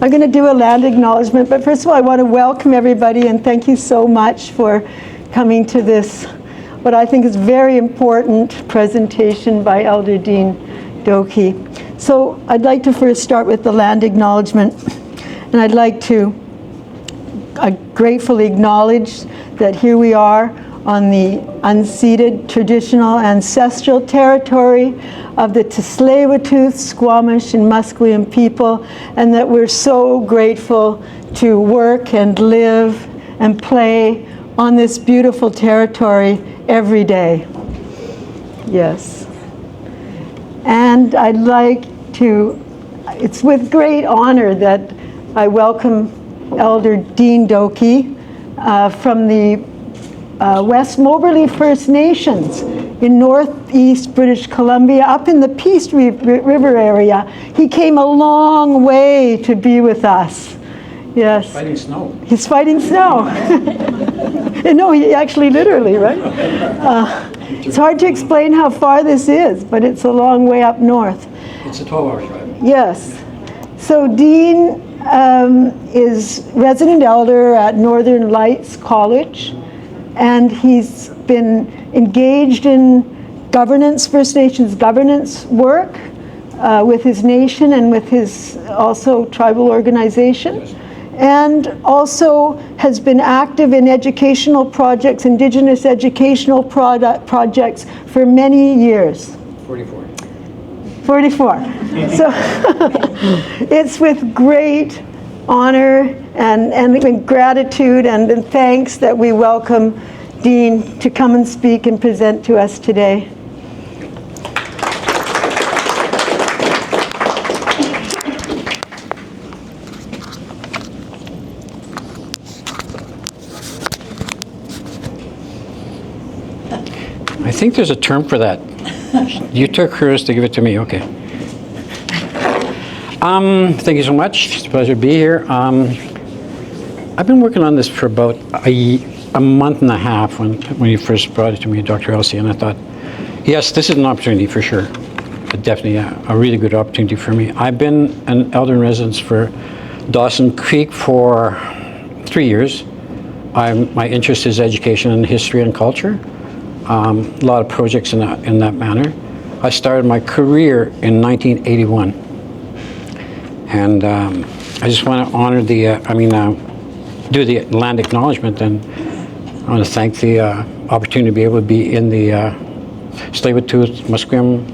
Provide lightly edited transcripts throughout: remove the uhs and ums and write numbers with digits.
I'm going to do a land acknowledgement, but first of all, I want to welcome everybody and thank you so much for coming to this, what I think is very important presentation by Elder Dean Dokkie. So I'd like to first start with the land acknowledgement, and I'd like to gratefully acknowledge that here we are on the unceded traditional ancestral territory of the Tsleil-Waututh, Squamish, and Musqueam people, and that we're so grateful to work and live and play on this beautiful territory every day. Yes. And I'd like to, it's with great honor that I welcome Elder Dean Dokkie from the West Moberly First Nations in northeast British Columbia, up in the Peace River area. He came a long way to be with us. Yes. He's fighting snow. He's fighting snow. No, he actually literally, right? It's hard to explain how far this is, but it's a long way up north. It's a 12-hour drive. Yes. So Dean is resident elder at Northern Lights College, and he's been engaged in governance, First Nations governance work with his nation and with his also tribal organization. Yes. And also has been active in educational projects, Indigenous educational projects for many years. 44. 44. So it's with great honor and gratitude and thanks that we welcome Dean to come and speak and present to us today. I think there's a term for that. You took hers to give it to me, okay. Thank you so much. It's a pleasure to be here. I've been working on this for about a month and a half when you first brought it to me, Dr. Elsie, and I thought, yes, this is an opportunity for sure. Definitely a really good opportunity for me. I've been an elder in residence for Dawson Creek for 3 years. My interest is education and history and culture. A lot of projects in that manner. I started my career in 1981, and I just want to honor do the land acknowledgement, and I want to thank the opportunity to be able to be in the Tsleil-Waututh, Musqueam,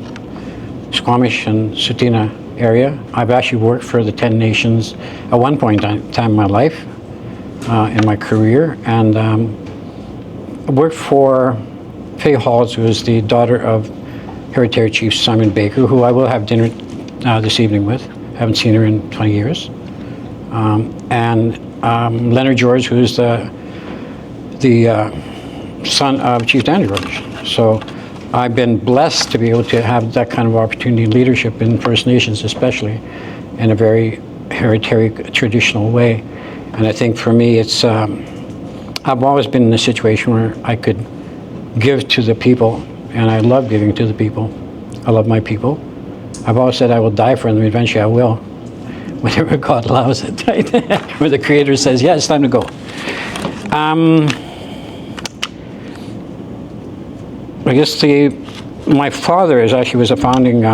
Squamish, and Tsuut'ina area. I've actually worked for the 10 Nations at one point in time in my life, in my career, and I worked for Faye Halls, who is the daughter of Hereditary Chief Simon Baker, who I will have dinner this evening with. I haven't seen her in 20 years. And Leonard George, who is the son of Chief Dan George. So I've been blessed to be able to have that kind of opportunity in leadership in First Nations, especially in a very hereditary, traditional way. And I think for me, it's I've always been in a situation where I could give to the people, and I love giving to the people. I love my people. I've always said I will die for them. Eventually I will, whenever God allows it, right? Where the Creator says, yeah, it's time to go. I guess my father was a founding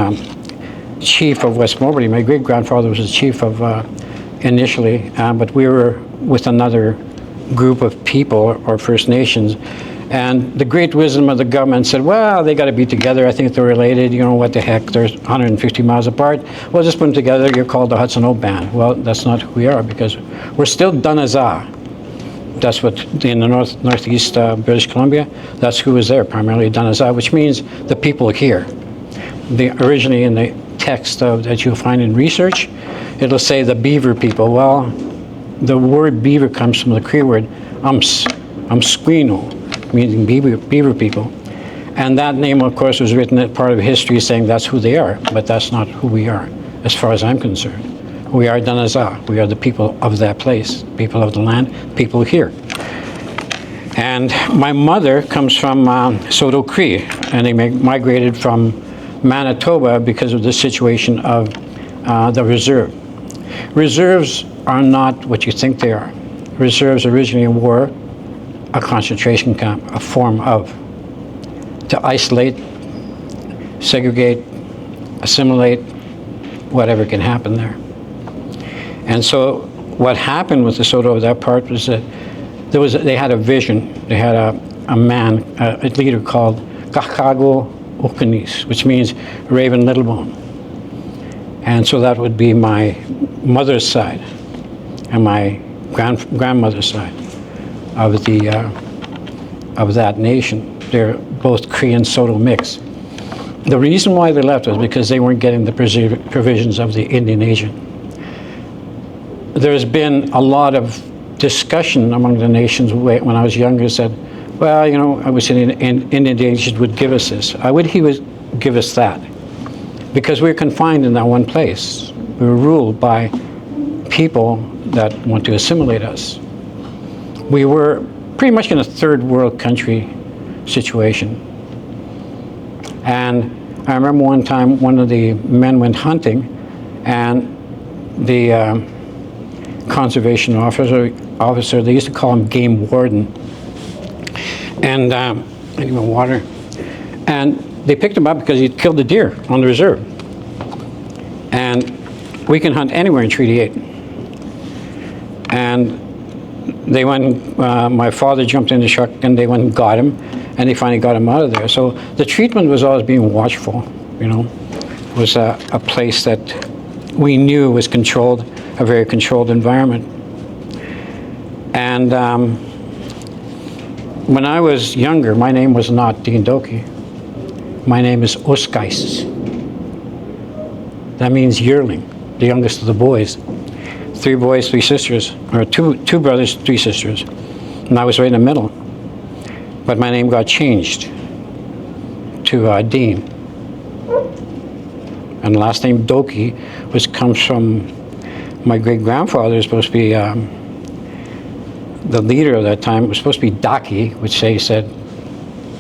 chief of West Moberly. My great-grandfather was the chief of initially, but we were with another group of people or First Nations. And the great wisdom of the government said, well, they got to be together. I think they're related. You know, what the heck? They're 150 miles apart. Well, just put them together. You're called the Hudson Oak Band. Well, that's not who we are, because we're still Danaza. That's what, in the northeast British Columbia, that's who was there, primarily Danaza, which means the people here. Originally in the text that you'll find in research, it'll say the Beaver people. Well, the word beaver comes from the Cree word umsquino, meaning beaver people. And that name, of course, was written as part of history saying that's who they are, but that's not who we are, as far as I'm concerned. We are Danaza. We are the people of that place, people of the land, people here. And my mother comes from Soto Cree, and they migrated from Manitoba because of the situation of the reserve. Reserves are not what you think they are. Reserves originally were a concentration camp, a form of, to isolate, segregate, assimilate, whatever can happen there. And so what happened with the Soto of that part was that they had a vision. They had a man, a leader called Kakago Okanis, which means Raven Littlebone. And so that would be my mother's side and my grandmother's side of that nation. They're both Cree and Soto mix. The reason why they left was because they weren't getting the provisions of the Indian Asian. There's been a lot of discussion among the nations when I was younger, said, well, you know, I was in Indian Asians would give us this. I would he would give us that. Because we were confined in that one place. We were ruled by people that want to assimilate us. We were pretty much in a third world country situation. And I remember one time one of the men went hunting, and the conservation officer, they used to call him game warden, and I need my water, and they picked him up because he'd killed a deer on the reserve. And we can hunt anywhere in Treaty 8. And they went, my father jumped in the truck and they went and got him, and they finally got him out of there. So the treatment was always being watchful, you know. It was a place that we knew was controlled, a very controlled environment. And when I was younger, my name was not Dean Dokkie. My name is Oskais. That means yearling, the youngest of the boys. 3 boys, 3 sisters, or two brothers, 3 sisters. And I was right in the middle. But my name got changed to Dean. And the last name Dokkie comes from my great-grandfather, was supposed to be the leader of that time. It was supposed to be Dokkie, which they said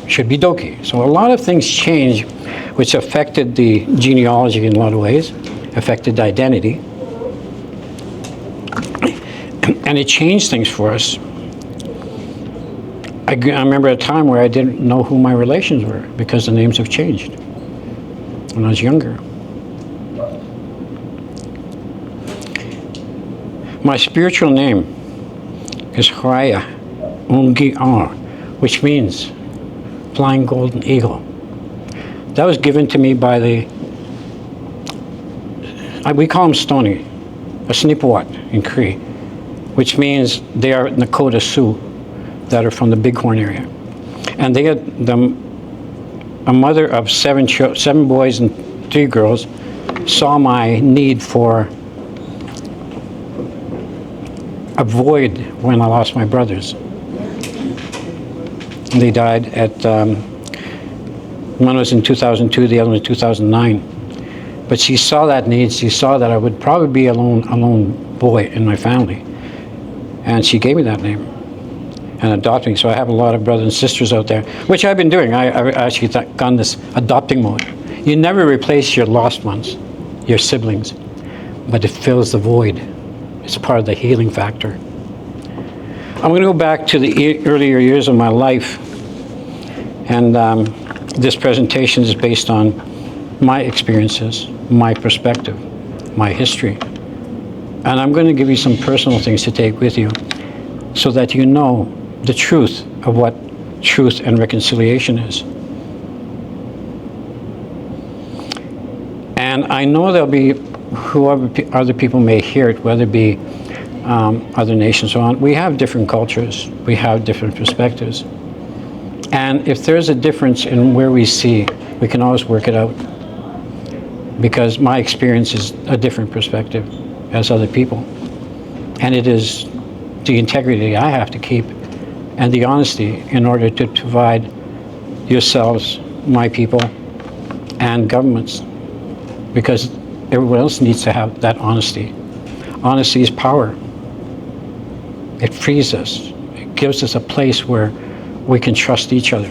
should be Dokkie. So a lot of things changed, which affected the genealogy in a lot of ways, affected the identity. And it changed things for us. I remember a time where I didn't know who my relations were because the names have changed when I was younger. My spiritual name is Haraya Ungi Ar, which means flying golden eagle. That was given to me by we call them Stony, a Snipawat in Cree, which means they are Nakota Sioux that are from the Bighorn area. And they had a mother of 7 boys and 3 girls saw my need for a void when I lost my brothers. They died at, one was in 2002, the other one in 2009. But she saw that need, she saw that I would probably be a lone boy in my family. And she gave me that name and adopted me. So I have a lot of brothers and sisters out there, which I've been doing. I've actually gone this adopting mode. You never replace your lost ones, your siblings, but it fills the void. It's part of the healing factor. I'm going to go back to the earlier years of my life, and this presentation is based on my experiences, my perspective, my history. And I'm going to give you some personal things to take with you so that you know the truth of what truth and reconciliation is. And I know there'll be whoever other people may hear it, whether it be other nations or so on. We have different cultures. We have different perspectives. And if there's a difference in where we see, we can always work it out. Because my experience is a different perspective as other people. And it is the integrity I have to keep and the honesty in order to provide yourselves, my people, and governments. Because everyone else needs to have that honesty. Honesty is power. It frees us. It gives us a place where we can trust each other.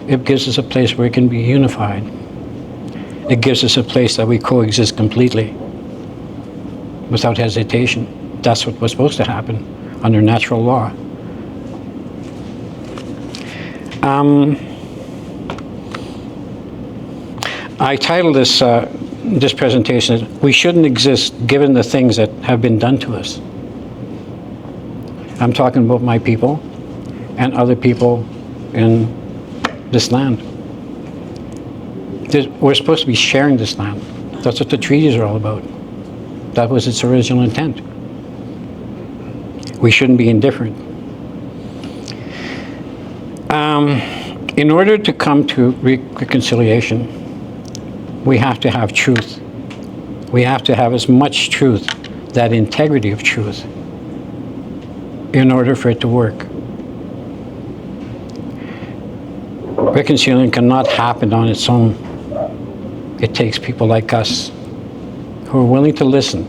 It gives us a place where we can be unified. It gives us a place that we coexist completely. without hesitation. That's what was supposed to happen under natural law. I titled this presentation, "We Shouldn't Exist Given the Things That Have Been Done to Us." I'm talking about my people and other people in this land. We're supposed to be sharing this land. That's what the treaties are all about. That was its original intent. We shouldn't be indifferent. In order to come to reconciliation, we have to have truth. We have to have as much truth, that integrity of truth, in order for it to work. Reconciliation cannot happen on its own. It takes people like us who are willing to listen,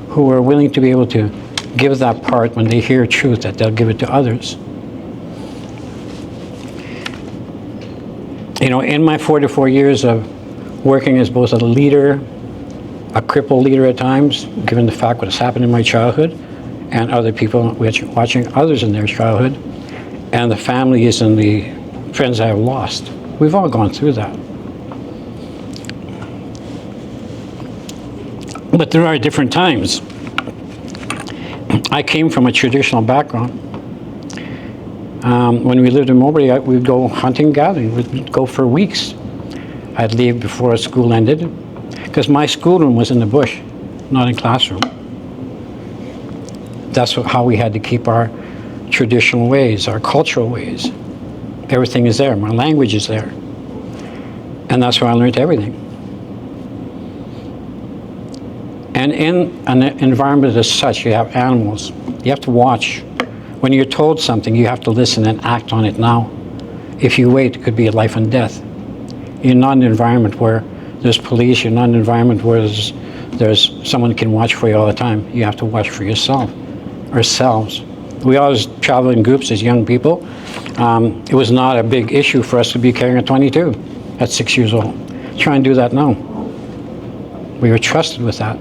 who are willing to be able to give that part when they hear truth, that they'll give it to others. You know, in my 44 years of working as both a leader, a crippled leader at times, given the fact what has happened in my childhood, and other people watching others in their childhood, and the families and the friends I have lost. We've all gone through that. But there are different times. I came from a traditional background. When we lived in Moberly, we'd go hunting, gathering. We'd go for weeks. I'd leave before school ended, because my schoolroom was in the bush, not in classroom. That's how we had to keep our traditional ways, our cultural ways. Everything is there. My language is there. And that's where I learned everything. And in an environment as such, you have animals. You have to watch. When you're told something, you have to listen and act on it now. If you wait, it could be a life and death. You're not in an environment where there's police. You're not in an environment where there's someone who can watch for you all the time. You have to watch for yourself, ourselves. We always travel in groups as young people. It was not a big issue for us to be carrying a .22 at 6 years old. Try and do that now. We were trusted with that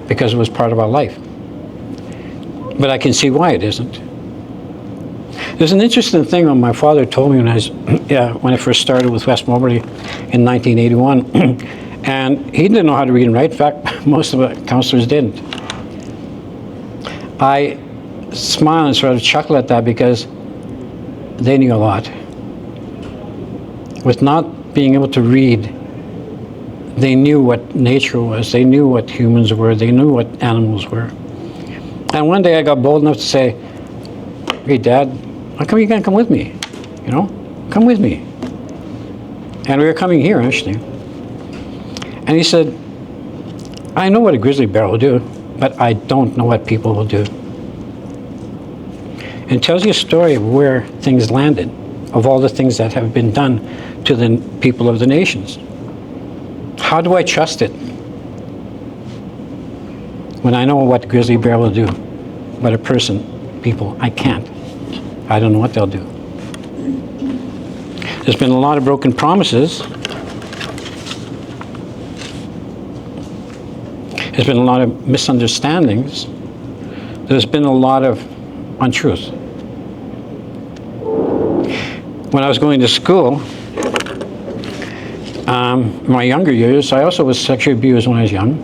because it was part of our life. But I can see why it isn't. There's an interesting thing that my father told me when I first started with West Moberly in 1981, and he didn't know how to read and write. In fact, most of the counselors didn't. I smile and sort of chuckle at that because they knew a lot. With not being able to read, they knew what nature was, they knew what humans were, they knew what animals were. And one day I got bold enough to say, "Hey, Dad, how come you can't come with me? You know, come with me." And we were coming here, actually. And he said, "I know what a grizzly bear will do, but I don't know what people will do." And it tells you a story of where things landed, of all the things that have been done to the people of the nations. How do I trust it when I know what the grizzly bear will do? But a person, people, I can't. I don't know what they'll do. There's been a lot of broken promises. There's been a lot of misunderstandings. There's been a lot of untruth. When I was going to school, in my younger years, I also was sexually abused when I was young.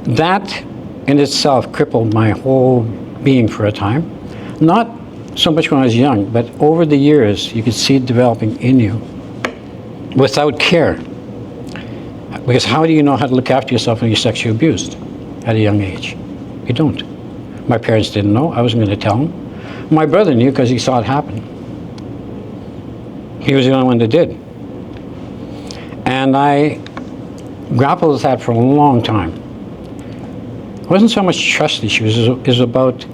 That in itself crippled my whole being for a time. Not so much when I was young, but over the years, you could see it developing in you without care. Because how do you know how to look after yourself when you're sexually abused at a young age? You don't. My parents didn't know. I wasn't going to tell them. My brother knew because he saw it happen. He was the only one that did. And I grappled with that for a long time. It wasn't so much trust issues, it was about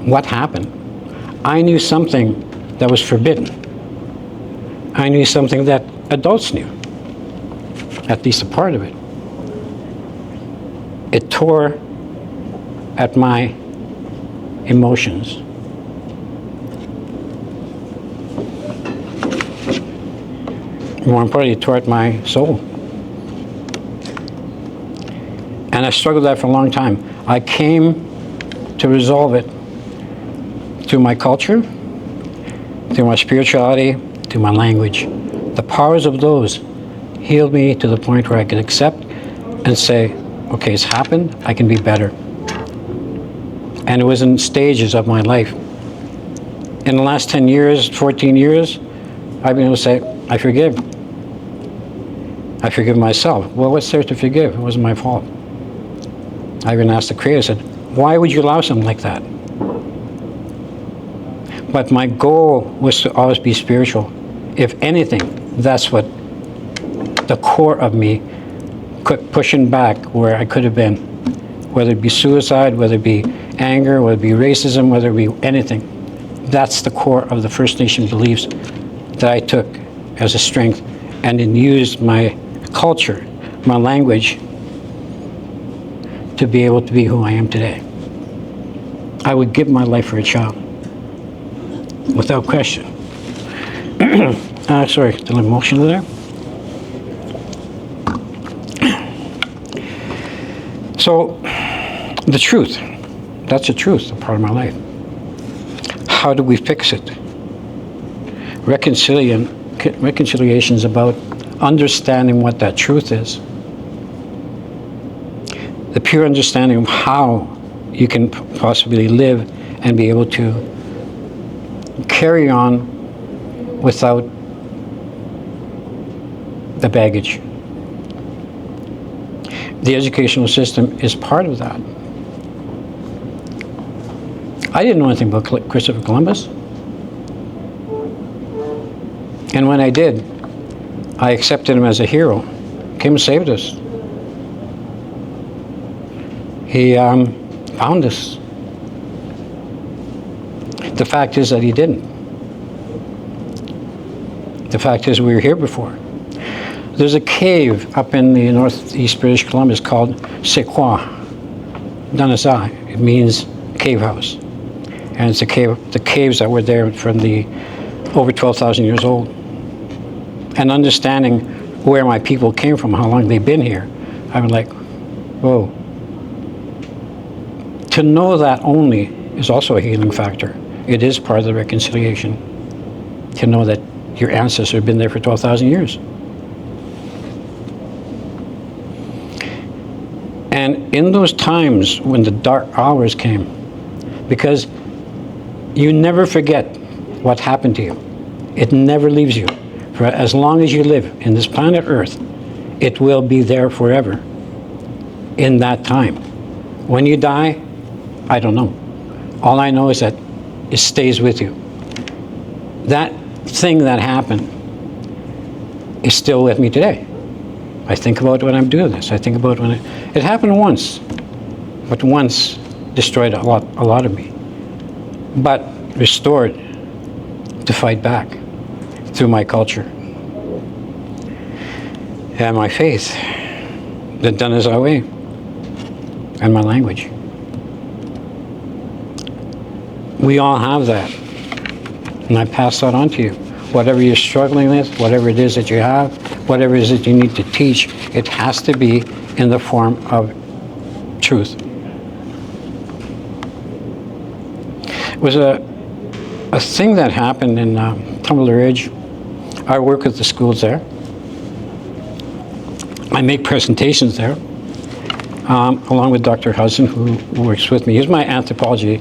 what happened. I knew something that was forbidden. I knew something that adults knew, at least a part of it. It tore at my emotions. More importantly, it tore at my soul. And I struggled with that for a long time. I came to resolve it through my culture, through my spirituality, through my language. The powers of those healed me to the point where I could accept and say, okay, it's happened, I can be better. And it was in stages of my life. In the last 10 years, 14 years, I've been able to say, I forgive. I forgive myself. Well, what's there to forgive? It wasn't my fault. I even asked the Creator, I said, why would you allow something like that? But my goal was to always be spiritual. If anything, that's what the core of me pushing back where I could have been. Whether it be suicide, whether it be anger, whether it be racism, whether it be anything. That's the core of the First Nation beliefs that I took as a strength and then used my culture, my language, to be able to be who I am today. I would give my life for a child, without question. Sorry, a little emotional there. So, the truth, that's the truth, a part of my life. How do we fix it? Reconciliation is about understanding what that truth is. The pure understanding of how you can possibly live and be able to carry on without the baggage. The educational system is part of that. I didn't know anything about Christopher Columbus. And when I did, I accepted him as a hero. Came and saved us. He found us. The fact is that he didn't. The fact is we were here before. There's a cave up in the northeast British Columbia called Sequoia Danasa. It means cave house. And it's a cave, the caves that were there from the over 12,000 years old. And understanding where my people came from, how long they've been here, I was like, whoa. To know that only is also a healing factor. It is part of the reconciliation. To know that your ancestors have been there for 12,000 years. And in those times when the dark hours came, because you never forget what happened to you. It never leaves you. For as long as you live in this planet Earth, it will be there forever in that time. When you die, I don't know. All I know is that it stays with you. That thing that happened is still with me today. I think about when I'm doing this. I think about when it happened once, but once destroyed a lot of me, but restored to fight back through my culture and my faith, that done is our way, and my language. We all have that, and I pass that on to you. Whatever you're struggling with, whatever it is that you have, whatever it is that you need to teach, it has to be in the form of truth. It was a thing that happened in Tumbler Ridge. I work with the schools there. I make presentations there, along with Dr. Hudson, who works with me. He's my anthropology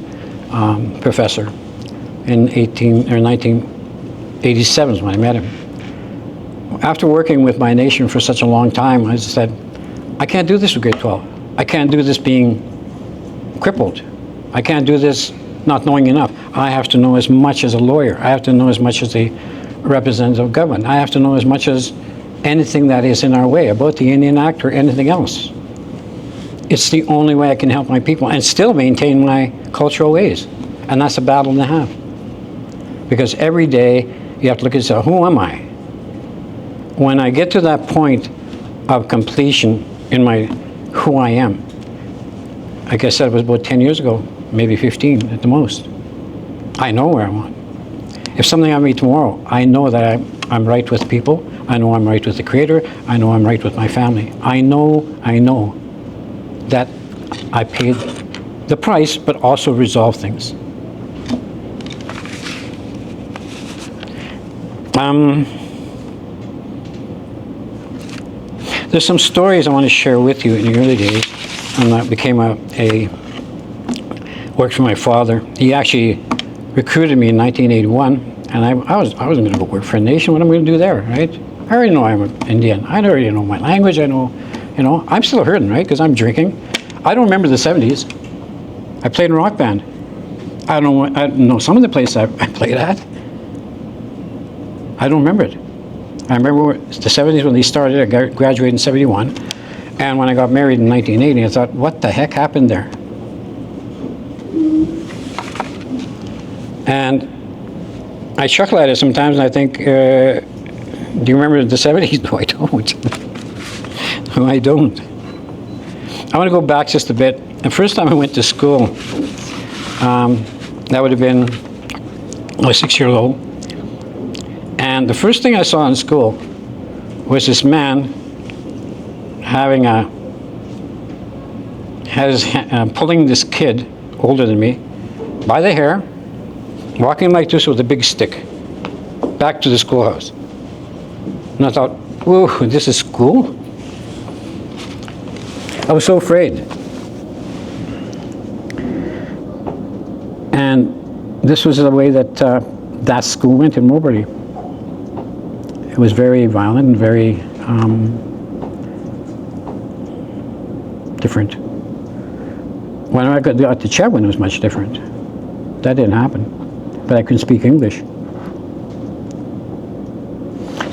professor in 1987 is when I met him. After working with my nation for such a long time, I said, I can't do this with grade 12. I can't do this being crippled. I can't do this not knowing enough. I have to know as much as a lawyer. I have to know as much as a representative of government. I have to know as much as anything that is in our way about the Indian Act or anything else. It's the only way I can help my people and still maintain my cultural ways. And that's a battle to have. Because every day you have to look at yourself, who am I? When I get to that point of completion in my who I am, like I said, it was about 10 years ago, maybe 15 at the most. I know where I want. If something happened to me tomorrow, I know that I'm right with people. I know I'm right with the Creator. I know I'm right with my family. I know that I paid the price, but also resolved things. There's some stories I want to share with you in the early days. And I became worked for my father. He actually recruited me in 1981, and I wasn't going to go work for a nation. What am I going to do there, right? I already know I'm an Indian. I already know my language. I know, I'm still hurting, right? Because I'm drinking. I don't remember the 70s. I played in a rock band. I know some of the places I played at. I don't remember it. I remember the 70s when they started. I graduated in 71. And when I got married in 1980, I thought, what the heck happened there? And I chuckle at it sometimes, and I think, do you remember the 70s? No, I don't. No, I don't. I want to go back just a bit. The first time I went to school, that would have been, I was 6 years old. And the first thing I saw in school was this man pulling this kid, older than me, by the hair, walking like this with a big stick, back to the schoolhouse. And I thought, whoa, this is school? I was so afraid. And this was the way that that school went in Moberly. It was very violent and very different. When I got to Chetwynd, it was much different. That didn't happen. But I couldn't speak English.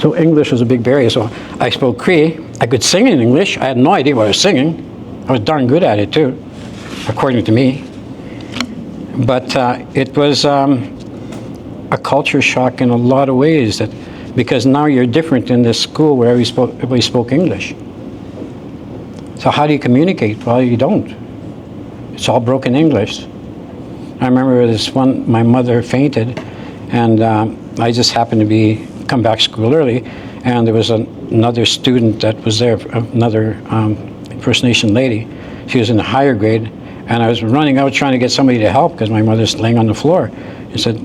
So English was a big barrier. So I spoke Cree. I could sing in English. I had no idea what I was singing. I was darn good at it too, according to me. But it was a culture shock in a lot of ways, because now you're different in this school where everybody spoke English. So how do you communicate? Well, you don't. It's all broken English. I remember this one, my mother fainted, and I just happened to come back to school early, and there was another student that was there, another First Nation lady. She was in the higher grade, and I was running out trying to get somebody to help because my mother's laying on the floor. I said,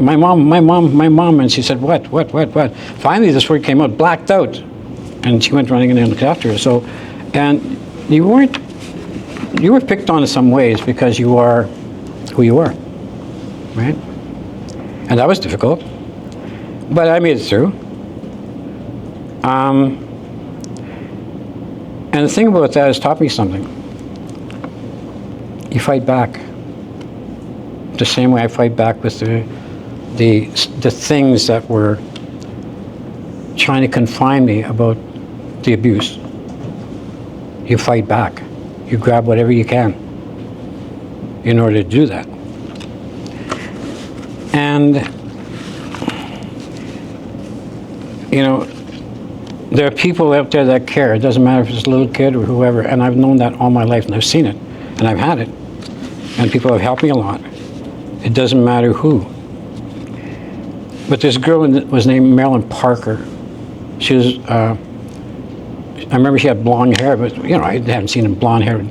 my mom, and she said, what? Finally, this word came out, blacked out, and she went running in and looked after her. So, and you were picked on in some ways because you are who you are, right? And that was difficult, but I made it through. And the thing about that has taught me something. You fight back the same way I fight back with the things that were trying to confine me about the abuse. You fight back. You grab whatever you can in order to do that. And, there are people out there that care. It doesn't matter if it's a little kid or whoever, and I've known that all my life, and I've seen it, and I've had it. And people have helped me a lot. It doesn't matter who. But this girl was named Marilyn Parker. She was, I remember she had blonde hair, but I hadn't seen blonde haired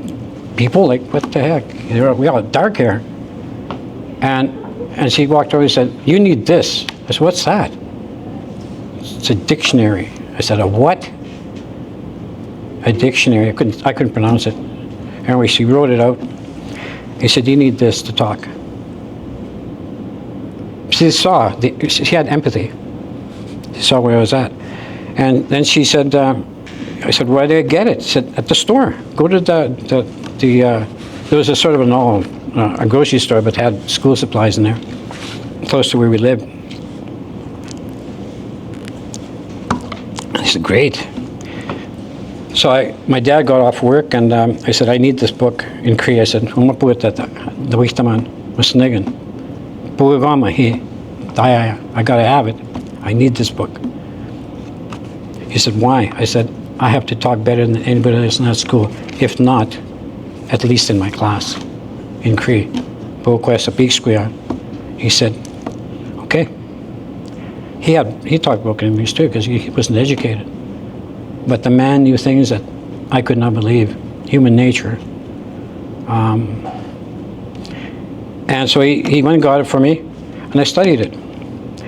people. Like, what the heck? We all had dark hair. And she walked over and said, "You need this." I said, "What's that?" "It's a dictionary." I said, "A what?" "A dictionary." I couldn't pronounce it. Anyway, she wrote it out. He said, "You need this to talk." She she had empathy. She saw where I was at. And then she said, I said, "Where did I get it?" She said, "At the store. Go to there was a sort of a grocery store, but had school supplies in there, close to where we lived." I said, "Great." So my dad got off work, and I said, "I need this book in Cree." I said, "I gotta have it. I need this book." He said, "Why?" I said, "I have to talk better than anybody else in that school, if not, at least in my class, in Cree." He said, "Okay." He talked broken English too, because he wasn't educated. But the man knew things that I could not believe. human nature. And so he went and got it for me, and I studied it.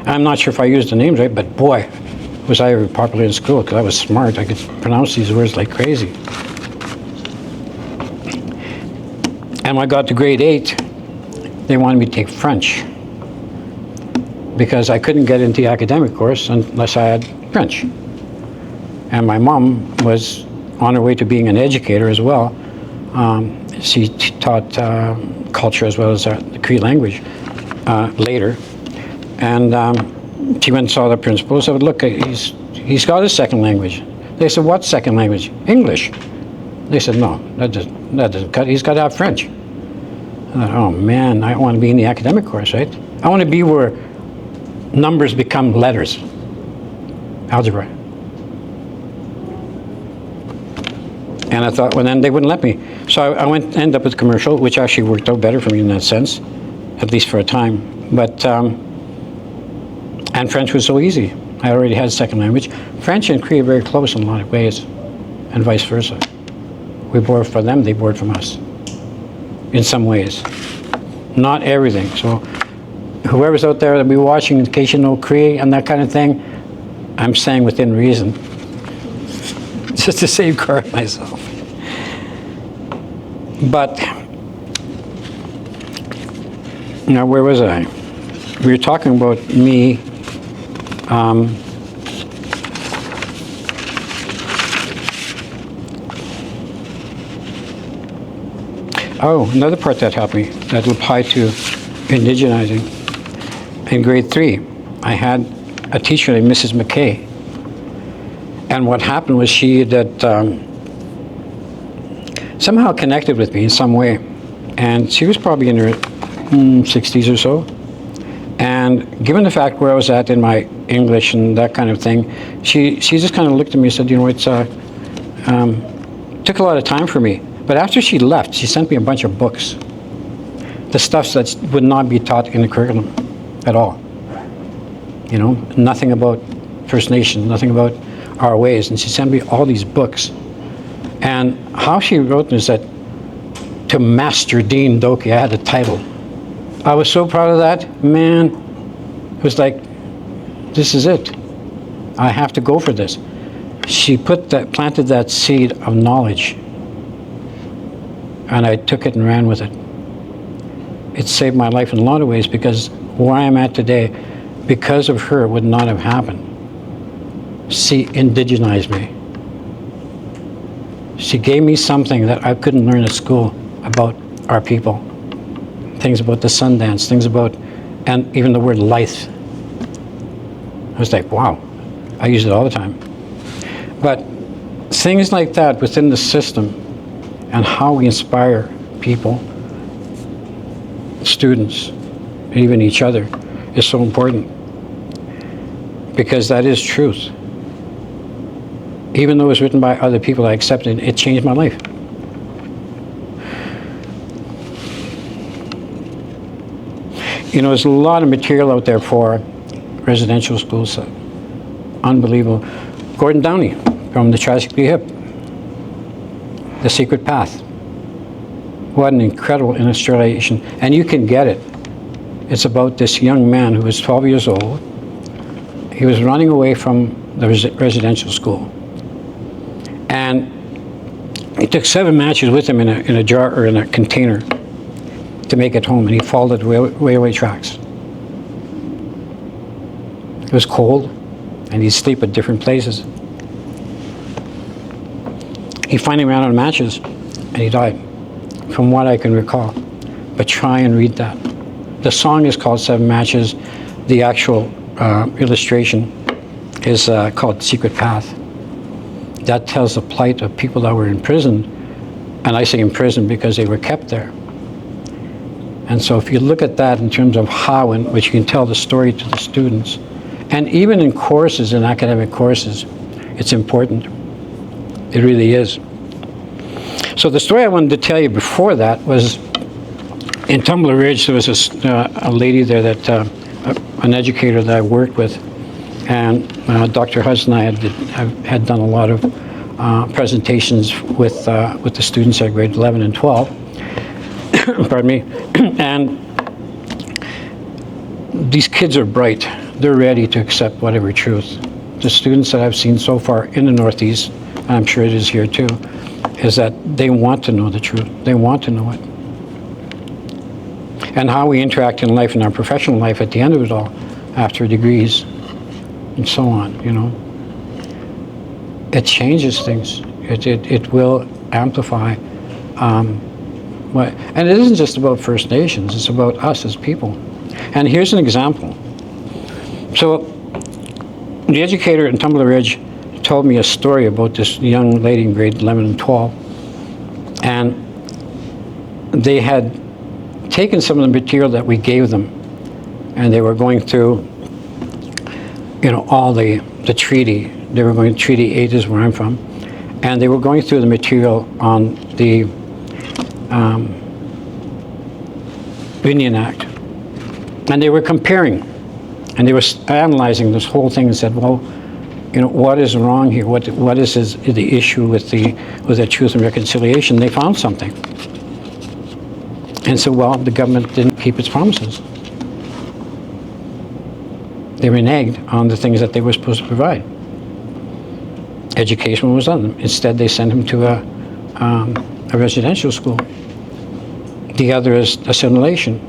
I'm not sure if I used the names right, but boy, was I ever popular in school, because I was smart. I could pronounce these words like crazy. And when I got to grade 8, they wanted me to take French, because I couldn't get into the academic course unless I had French. And my mom was on her way to being an educator as well. She taught culture as well as the Cree language later. And she went and saw the principal and said, look, he's got a second language. They said, what second language? English. They said, no, that doesn't cut. He's got to have French. I thought, oh man, I want to be in the academic course, right? I want to be where numbers become letters. Algebra. And I thought, well, then they wouldn't let me. So I ended up with commercial, which actually worked out better for me in that sense, at least for a time. But, and French was so easy. I already had a second language. French and Cree are very close in a lot of ways, and vice versa. We borrow from them, they borrowed from us, in some ways. Not everything. So whoever's out there that be watching, in case you know Cree and that kind of thing, I'm saying within reason, just to safeguard myself. But, now where was I? We were talking about me. Oh, another part that helped me, that applied to indigenizing. In grade 3, I had a teacher named Mrs. McKay. And what happened was she had somehow connected with me in some way. And she was probably in her 60s or so. And given the fact where I was at in my English and that kind of thing, she just kind of looked at me and said, you know, it's took a lot of time for me. But after she left, she sent me a bunch of books. The stuff that would not be taught in the curriculum at all. You know, nothing about First Nations, nothing about our ways. And she sent me all these books. And how she wrote is that, to Master Dean Dokkie, I had a title. I was so proud of that, man. It was like, this is it. I have to go for this. She planted that seed of knowledge. And I took it and ran with it. It saved my life in a lot of ways, because where I am at today, because of her, would not have happened. She indigenized me. She gave me something that I couldn't learn at school about our people. Things about the Sundance, things about, and even the word lithe. I was like, wow, I use it all the time. But things like that within the system, and how we inspire people, students, and even each other, is so important. Because that is truth. Even though it was written by other people, I accepted it. It changed my life. You know, there's a lot of material out there for residential schools. Unbelievable. Gordon Downey from the Tragically Hip. The Secret Path. What an incredible illustration. And you can get it. It's about this young man who was 12 years old. He was running away from the residential school. And he took 7 matches with him in a jar or in a container to make it home, and he followed the railway tracks. It was cold, and he'd sleep at different places. He finally ran out of matches, and he died, from what I can recall. But try and read that. The song is called 7 Matches. The actual illustration is called Secret Path. That tells the plight of people that were in prison, and I say in prison because they were kept there. And so if you look at that in terms of how in which you can tell the story to the students, and even in courses, in academic courses, it's important. It really is. So the story I wanted to tell you before that was, in Tumbler Ridge, there was a lady there that, an educator that I worked with, and Dr. Hudson and I had done a lot of presentations with the students at grade 11 and 12. Pardon me. And these kids are bright. They're ready to accept whatever truth. The students that I've seen so far in the Northeast, and I'm sure it is here too, is that they want to know the truth. They want to know it. And how we interact in life, in our professional life at the end of it all, after degrees, and so on, you know. It changes things. It will amplify. And it isn't just about First Nations, it's about us as people. And here's an example. So, the educator in Tumbler Ridge told me a story about this young lady in grade 11 and 12. And they had taken some of the material that we gave them, and they were going through, you know, all the treaty. They were going to Treaty 8 is where I'm from, and they were going through the material on the Indian Act, and they were comparing, and they were analyzing this whole thing and said, well, you know, what is wrong here? What is the issue with the Truth and Reconciliation? They found something. And so, well, the government didn't keep its promises. They reneged on the things that they were supposed to provide. Education was on them. Instead, they sent him to a residential school. The other is assimilation.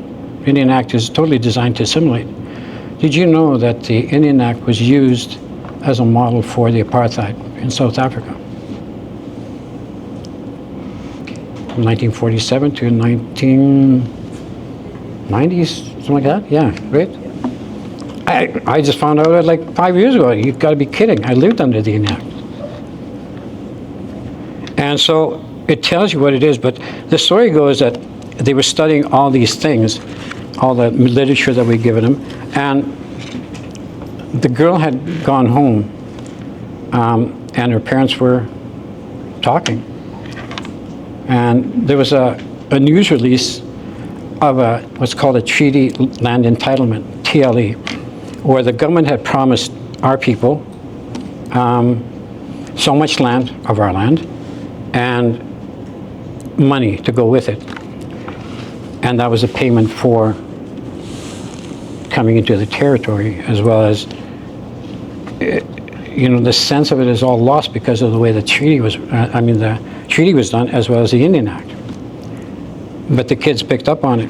The Indian Act is totally designed to assimilate. Did you know that the Indian Act was used as a model for the apartheid in South Africa? From 1947 to 1990s, something like that? Yeah, right? I just found out like 5 years ago. You've got to be kidding. I lived under the Indian Act. And so it tells you what it is, but the story goes that they were studying all these things, all the literature that we'd given them, and the girl had gone home, and her parents were talking. And there was a news release of what's called a Treaty Land Entitlement, TLE, where the government had promised our people so much land of our land and money to go with it. And that was a payment for coming into the territory, as well as, you know, the sense of it is all lost because of the way the treaty was, the treaty was done, as well as the Indian Act. But the kids picked up on it.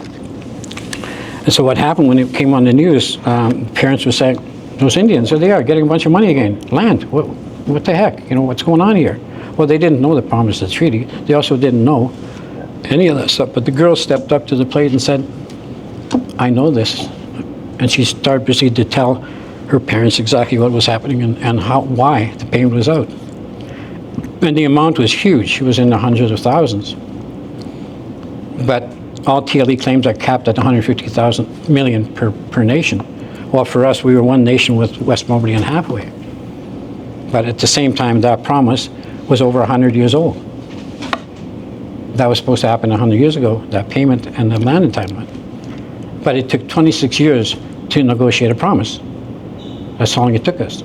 And so what happened when it came on the news, parents were saying, those Indians, there they are, getting a bunch of money again, land, what the heck, you know, what's going on here? Well, they didn't know the promise of the treaty. They also didn't know any of that stuff, but the girl stepped up to the plate and said, I know this. And she proceeded to tell her parents exactly what was happening and why the payment was out. And the amount was huge. It was in the hundreds of thousands. But all TLE claims are capped at 150 million per nation. Well, for us, we were one nation with West Moberly and halfway. But at the same time, that promise was over 100 years old. That was supposed to happen 100 years ago, that payment and the land entitlement. But it took 26 years to negotiate a promise. That's how long it took us.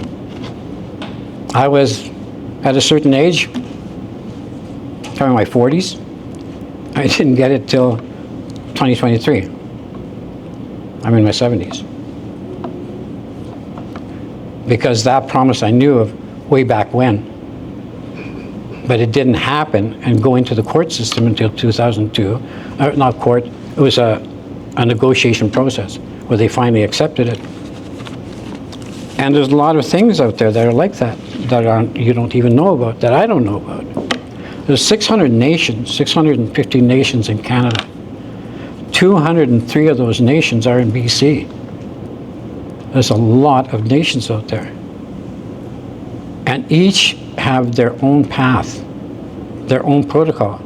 I was at a certain age, probably my 40s. I didn't get it till 2023. I'm in my 70s. Because that promise I knew of way back when. But it didn't happen and go into the court system until 2002. Not court, it was a negotiation process where they finally accepted it. And there's a lot of things out there that are like that, you don't even know about, that I don't know about. There's 600 nations, 650 nations in Canada. 203 of those nations are in BC. There's a lot of nations out there. And each have their own path, their own protocol.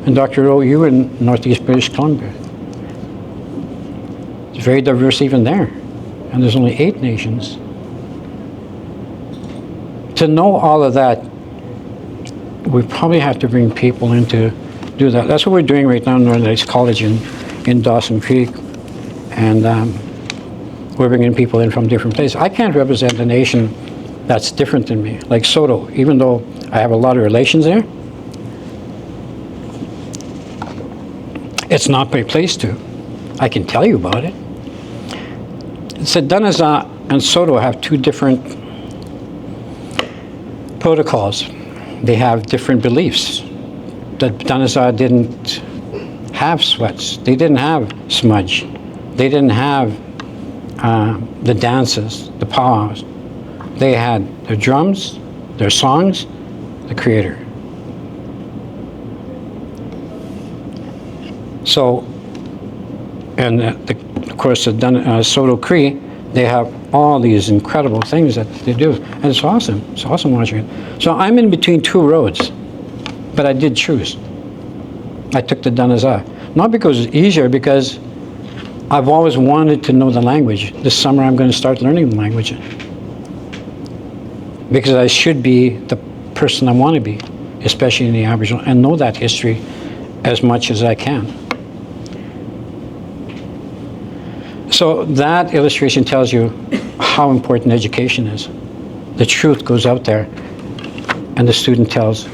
And Dr. Rowe, you were in Northeast British Columbia. It's very diverse even there. And there's only 8 nations. To know all of that, we probably have to bring people in to do that. That's what we're doing right now in Northern Lakes College in Dawson Creek. And we're bringing people in from different places. I can't represent a nation that's different than me. Like Soto, even though I have a lot of relations there, it's not my place to. I can tell you about it. So Danaza and Soto have two different protocols. They have different beliefs. That Danaza didn't have sweats. They didn't have smudge. They didn't have the dances, the powwows. They had their drums, their songs, the Creator. So, and of course, the Soto Cree, they have all these incredible things that they do, and it's awesome. It's awesome watching it. So I'm in between two roads, but I did choose. I took the Danaza, not because it's easier, because I've always wanted to know the language. This summer I'm going to start learning the language, because I should be the person I want to be, especially in the Aboriginal, and know that history as much as I can. So that illustration tells you how important education is. The truth goes out there, and the student tells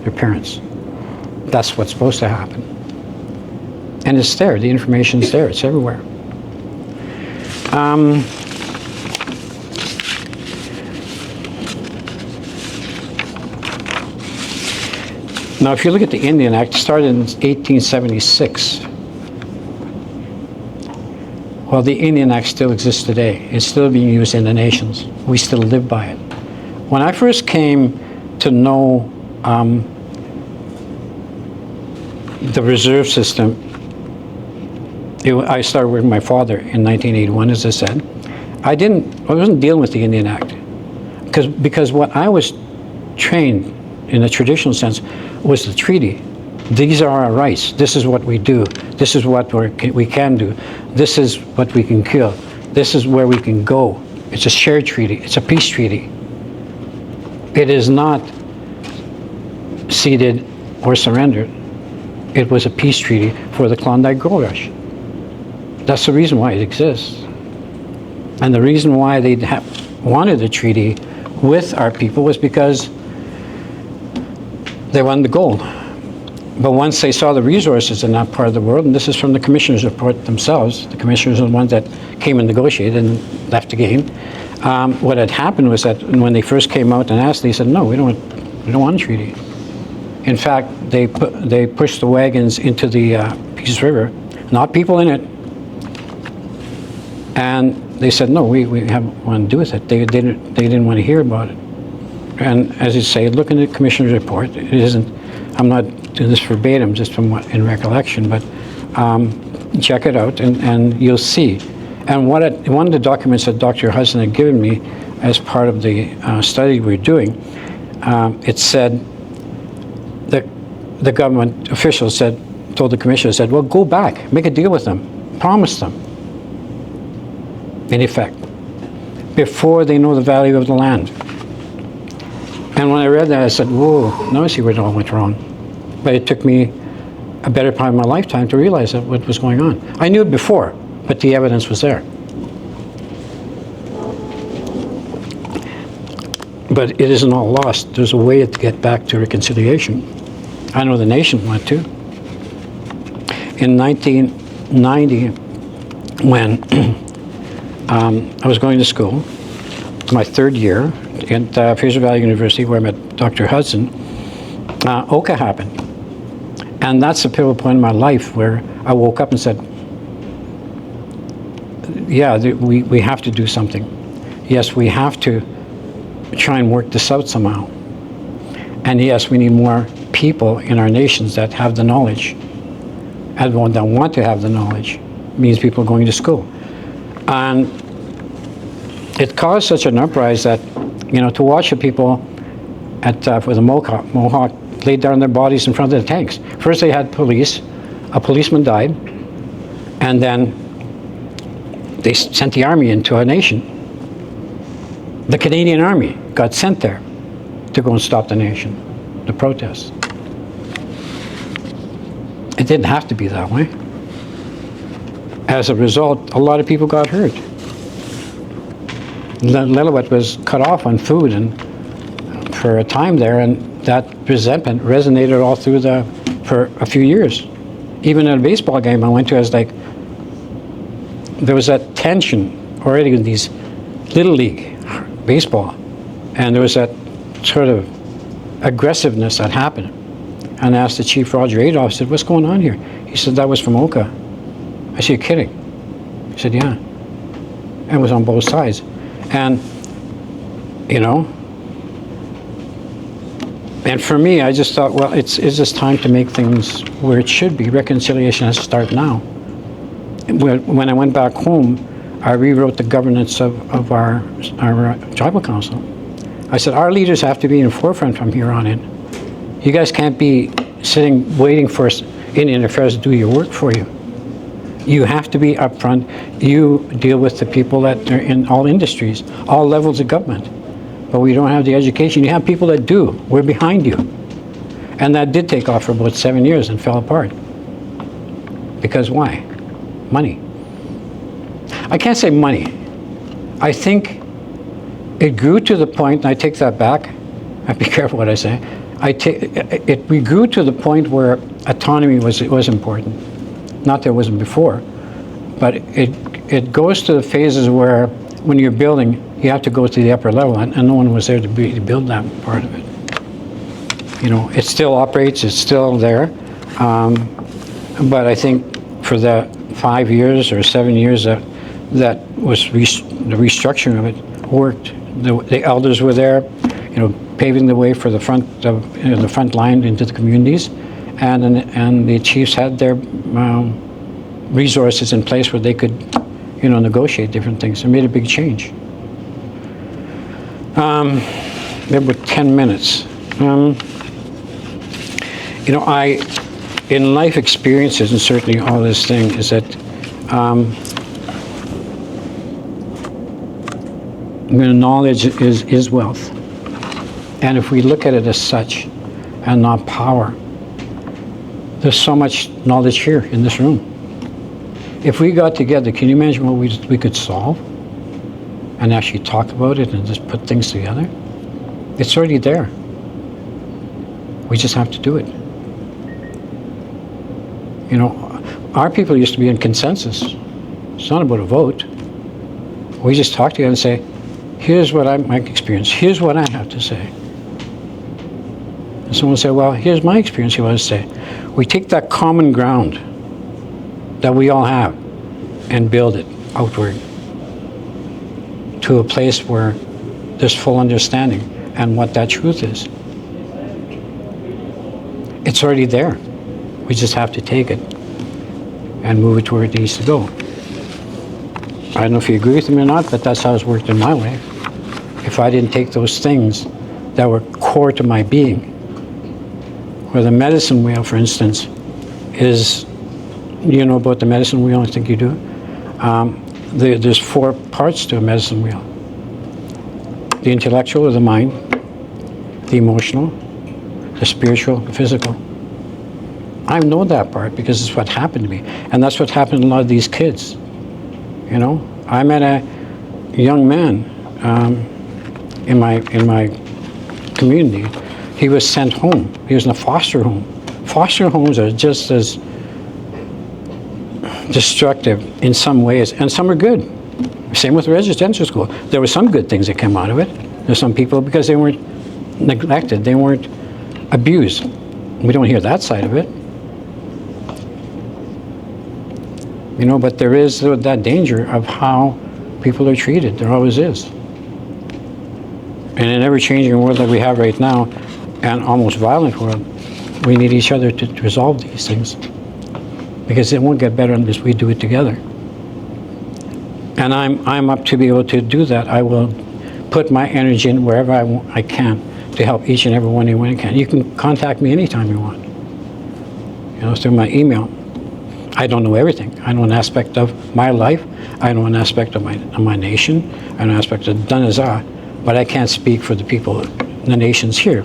their parents. That's what's supposed to happen. And it's there, the information's there, it's everywhere. Now, if you look at the Indian Act, it started in 1876. Well, the Indian Act still exists today. It's still being used in the nations. We still live by it. When I first came to know the reserve system, I started with my father in 1981, as I said. I wasn't dealing with the Indian Act, because what I was trained in a traditional sense was the treaty. These are our rights. This is what we do. This is what we can do. This is what we can kill. This is where we can go. It's a shared treaty. It's a peace treaty. It is not ceded or surrendered. It was a peace treaty for the Klondike Gold Rush. That's the reason why it exists. And the reason why they wanted a treaty with our people was because they wanted the gold. But once they saw the resources in that part of the world, and this is from the commissioners' report themselves, the commissioners are the ones that came and negotiated and left the game. What had happened was that when they first came out and asked, they said, no, we don't want a treaty. In fact, they pushed the wagons into the Peace River, not people in it, and they said, no, we haven't want to do with it. They didn't want to hear about it. And as you say, look in the commissioner's report. It isn't, I'm not doing this verbatim, just from what in recollection, but check it out and you'll see. And one of the documents that Dr. Hudson had given me as part of the study we were doing, it said that the government officials told the commissioner, said, well, go back, make a deal with them, promise them, in effect, before they know the value of the land. And when I read that, I said, whoa, now I see where it all went wrong. But it took me a better part of my lifetime to realize that what was going on. I knew it before, but the evidence was there. But it isn't all lost. There's a way to get back to reconciliation. I know the nation went to. In 1990, when I was going to school, my third year at Fraser Valley University, where I met Dr. Hudson, Oka happened. And that's a pivotal point in my life where I woke up and said, yeah, we have to do something. Yes, we have to try and work this out somehow. And yes, we need more people in our nations that have the knowledge, and that want to have the knowledge. It means people going to school. And it caused such an uprising that, to watch the people for the Mohawk laid down their bodies in front of the tanks. First they had police, a policeman died, and then they sent the army into our nation. The Canadian Army got sent there to go and stop the nation, the protests. It didn't have to be that way. As a result, a lot of people got hurt. Lillooet was cut off on food and for a time there, and that resentment resonated all through for a few years. Even at a baseball game I went to, I was like, there was that tension already in these Little League baseball, and there was that sort of aggressiveness that happened. And I asked the chief, Roger Adolph, I said, what's going on here? He said, that was from Oka. I said, you're kidding? He said, yeah. And it was on both sides. And, you know, and for me, I just thought, well, it's just time to make things where it should be. Reconciliation has to start now. When I went back home, I rewrote the governance of our tribal council. I said, our leaders have to be in the forefront from here on in. You guys can't be sitting waiting for Indian Affairs to do your work for you. You have to be up front. You deal with the people that are in all industries, all levels of government. But we don't have the education. You have people that do. We're behind you. And that did take off for about 7 years and fell apart. Because why? Money. I can't say money. I think it grew to the point, and I take that back, be careful what I say, we grew to the point where autonomy was important. Not that it wasn't before, but it goes to the phases where when you're building, you have to go to the upper level, and no one was there to build that part of it. You know, it still operates, it's still there, but I think for the 5 years or 7 years that was the restructuring of it worked. The elders were there, you know, paving the way for the front line into the communities, and the chiefs had their resources in place where they could, you know, negotiate different things. It made a big change. There were 10 minutes. You know, in life experiences, and certainly all this thing, is that knowledge is wealth. And if we look at it as such and not power, there's so much knowledge here in this room. If we got together, can you imagine what we could solve and actually talk about it and just put things together? It's already there. We just have to do it. You know, our people used to be in consensus. It's not about a vote. We just talk together and say, here's what my experience, here's what I have to say. And someone will say, well, here's my experience, he wants to say. We take that common ground that we all have and build it outward to a place where there's full understanding and what that truth is. It's already there. We just have to take it and move it to where it needs to go. I don't know if you agree with me or not, but that's how it's worked in my life. If I didn't take those things that were core to my being, where the medicine wheel, for instance, is, you know about the medicine wheel, I think you do? There's 4 parts to a medicine wheel. The intellectual, or the mind, the emotional, the spiritual, the physical. I know that part because it's what happened to me. And that's what happened to a lot of these kids. You know, I met a young man in my community. He was sent home. He was in a foster home. Foster homes are just as destructive in some ways, and some are good. Same with residential school. There were some good things that came out of it. There's some people, because they weren't neglected, they weren't abused. We don't hear that side of it. You know, but there is that danger of how people are treated. There always is. And in an ever-changing world like we have right now, and almost violent world, we need each other to resolve these things. Because it won't get better unless we do it together. And I'm up to be able to do that. I will put my energy in wherever I can to help each and every one of you when I can. You can contact me anytime you want. You know, through my email. I don't know everything. I know an aspect of my life. I know an aspect of my nation. I know an aspect of Dunaza. But I can't speak for the people, the nations here.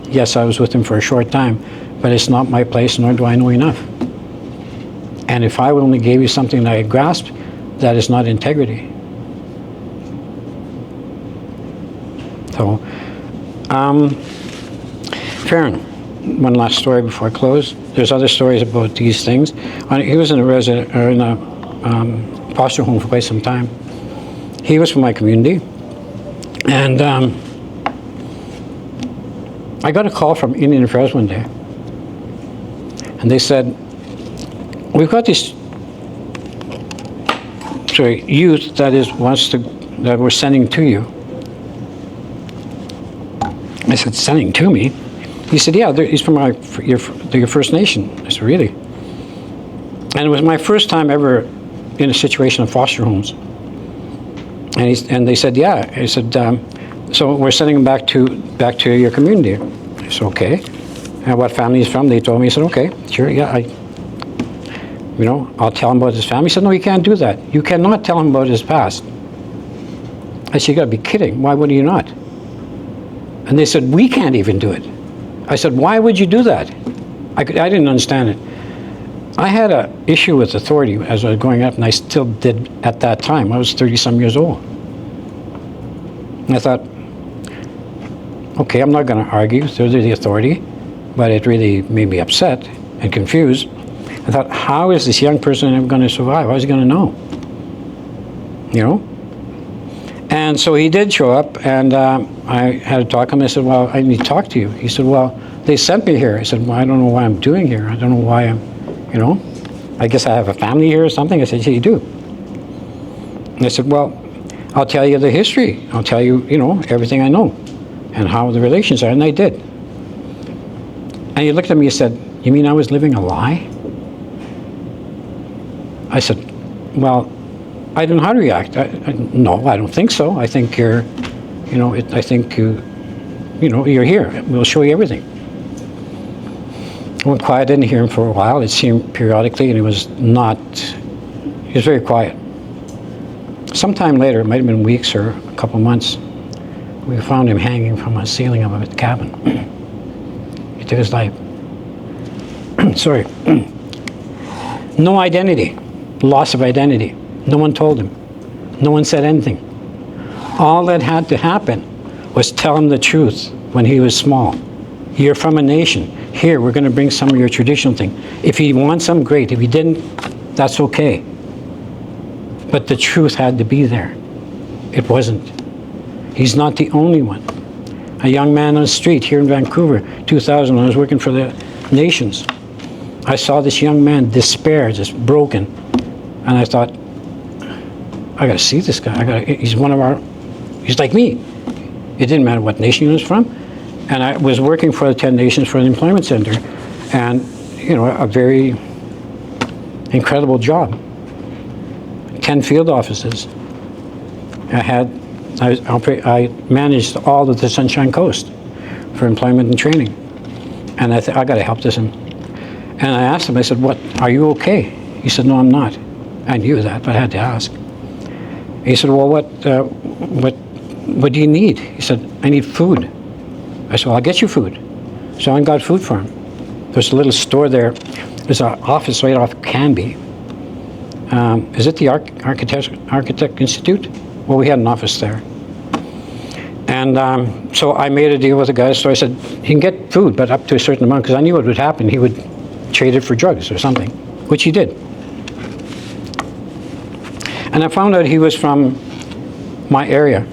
Yes, I was with them for a short time, but it's not my place, nor do I know enough. And if I only gave you something that I grasped, that is not integrity. So, Farron, one last story before I close. There's other stories about these things. He was in a foster home for quite some time. He was from my community, and I got a call from Indian Affairs one day, and they said, "We've got this youth that we're sending to you." I said, "Sending to me?" He said, "Yeah, he's from your First Nation." I said, "Really?" And it was my first time ever in a situation of foster homes. And they said, "Yeah." I said, "So we're sending him back to your community." I said, "Okay." And what family he's from? They told me. I said, "Okay, sure, yeah. I'll tell him about his family." He said, "No, you can't do that. You cannot tell him about his past." I said, "You got to be kidding. Why would you not?" And they said, "We can't even do it." I said, "Why would you do that?" I didn't understand it. I had an issue with authority as I was growing up, and I still did at that time. I was 30-some years old. And I thought, okay, I'm not going to argue. They're the authority. But it really made me upset and confused. I thought, how is this young person ever going to survive? How is he going to know? And so he did show up, and I had to talk to him. I said, "Well, I need to talk to you." He said, "Well, they sent me here." I said, "Well, I don't know why I'm doing here. I don't know why I guess I have a family here or something." I said, "Yeah, you do." And I said, "Well, I'll tell you the history. I'll tell you, everything I know and how the relations are." And I did. And he looked at me and said, "You mean I was living a lie?" I said, "Well, I don't know how to react." No, I don't think so. I think you're, I think you're here. We'll show you everything. I went quiet, didn't hear him for a while. It seemed periodically, and he was very quiet. Sometime later, it might have been weeks or a couple months, we found him hanging from a ceiling of a cabin. He took his life. Sorry. No identity, loss of identity. No one told him. No one said anything. All that had to happen was tell him the truth when he was small. You're from a nation. Here, we're going to bring some of your traditional thing. If he wants some, great. If he didn't, that's okay. But the truth had to be there. It wasn't. He's not the only one. A young man on the street here in Vancouver, 2000, when I was working for the Nations, I saw this young man despair, just broken. And I thought, I got to see this guy. He's like me. It didn't matter what nation he was from. And I was working for the 10 Nations for an employment center. And, a very incredible job. 10 field offices. I managed all of the Sunshine Coast for employment and training. And I got to help this. And I asked him, I said, "What, are you okay?" He said, "No, I'm not." I knew that, but I had to ask. He said, "Well, what do you need?" He said, "I need food." I said, "Well, I'll get you food." So I got food for him. There's a little store there. There's an office right off Canby. Is it the Architect Institute? Well, we had an office there. And so I made a deal with the guy. So I said, "You can get food, but up to a certain amount," because I knew what would happen. He would trade it for drugs or something, which he did. And I found out he was from my area.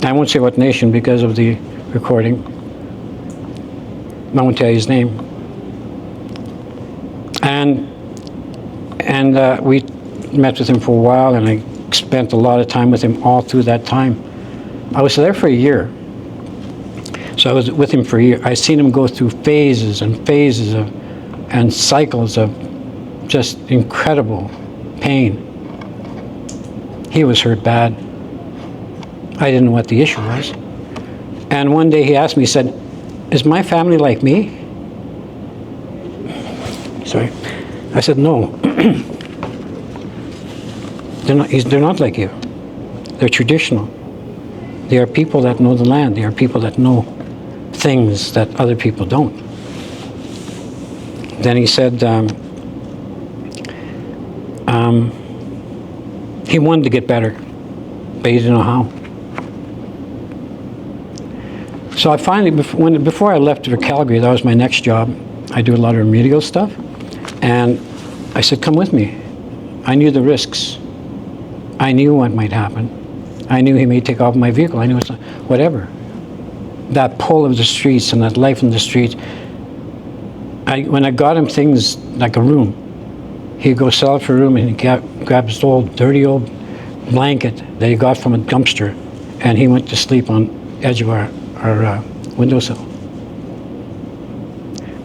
I won't say what nation because of the recording. I won't tell you his name. And we met with him for a while, and I spent a lot of time with him all through that time. I was there for a year. So I was with him for a year. I seen him go through phases and phases and cycles of just incredible pain. He was hurt bad. I didn't know what the issue was. And one day he asked me, he said, "Is my family like me?" Sorry. I said, "No. They're not like you. They're traditional. They are people that know the land. They are people that know things that other people don't." Then he said, he wanted to get better, but he didn't know how. So I finally, before I left for Calgary, that was my next job. I do a lot of remedial stuff. And I said, come with me. I knew the risks. I knew what might happen. I knew he may take off my vehicle. I knew it's whatever. That pull of the streets and that life in the streets. When I got him things like a room, he'd go sell it for a room and he'd grab his old, dirty old blanket that he got from a dumpster, and he went to sleep on edge of our windowsill.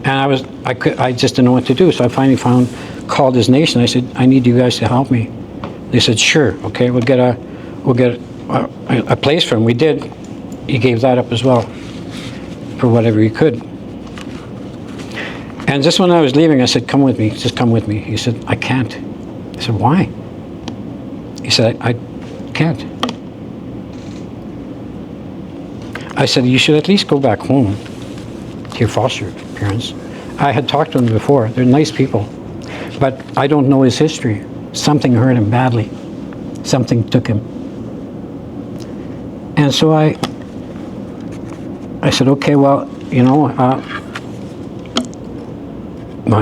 And I just didn't know what to do, so I finally called his nation. I said, I need you guys to help me. They said, sure, okay, we'll get a place for him. We did. He gave that up as well for whatever he could. And just when I was leaving, I said, come with me, just come with me. He said, I can't. I said, why? He said, I can't. I said, you should at least go back home to your foster parents. I had talked to them before. They're nice people. But I don't know his history. Something hurt him badly. Something took him. And so I said, okay, well, you know, I'll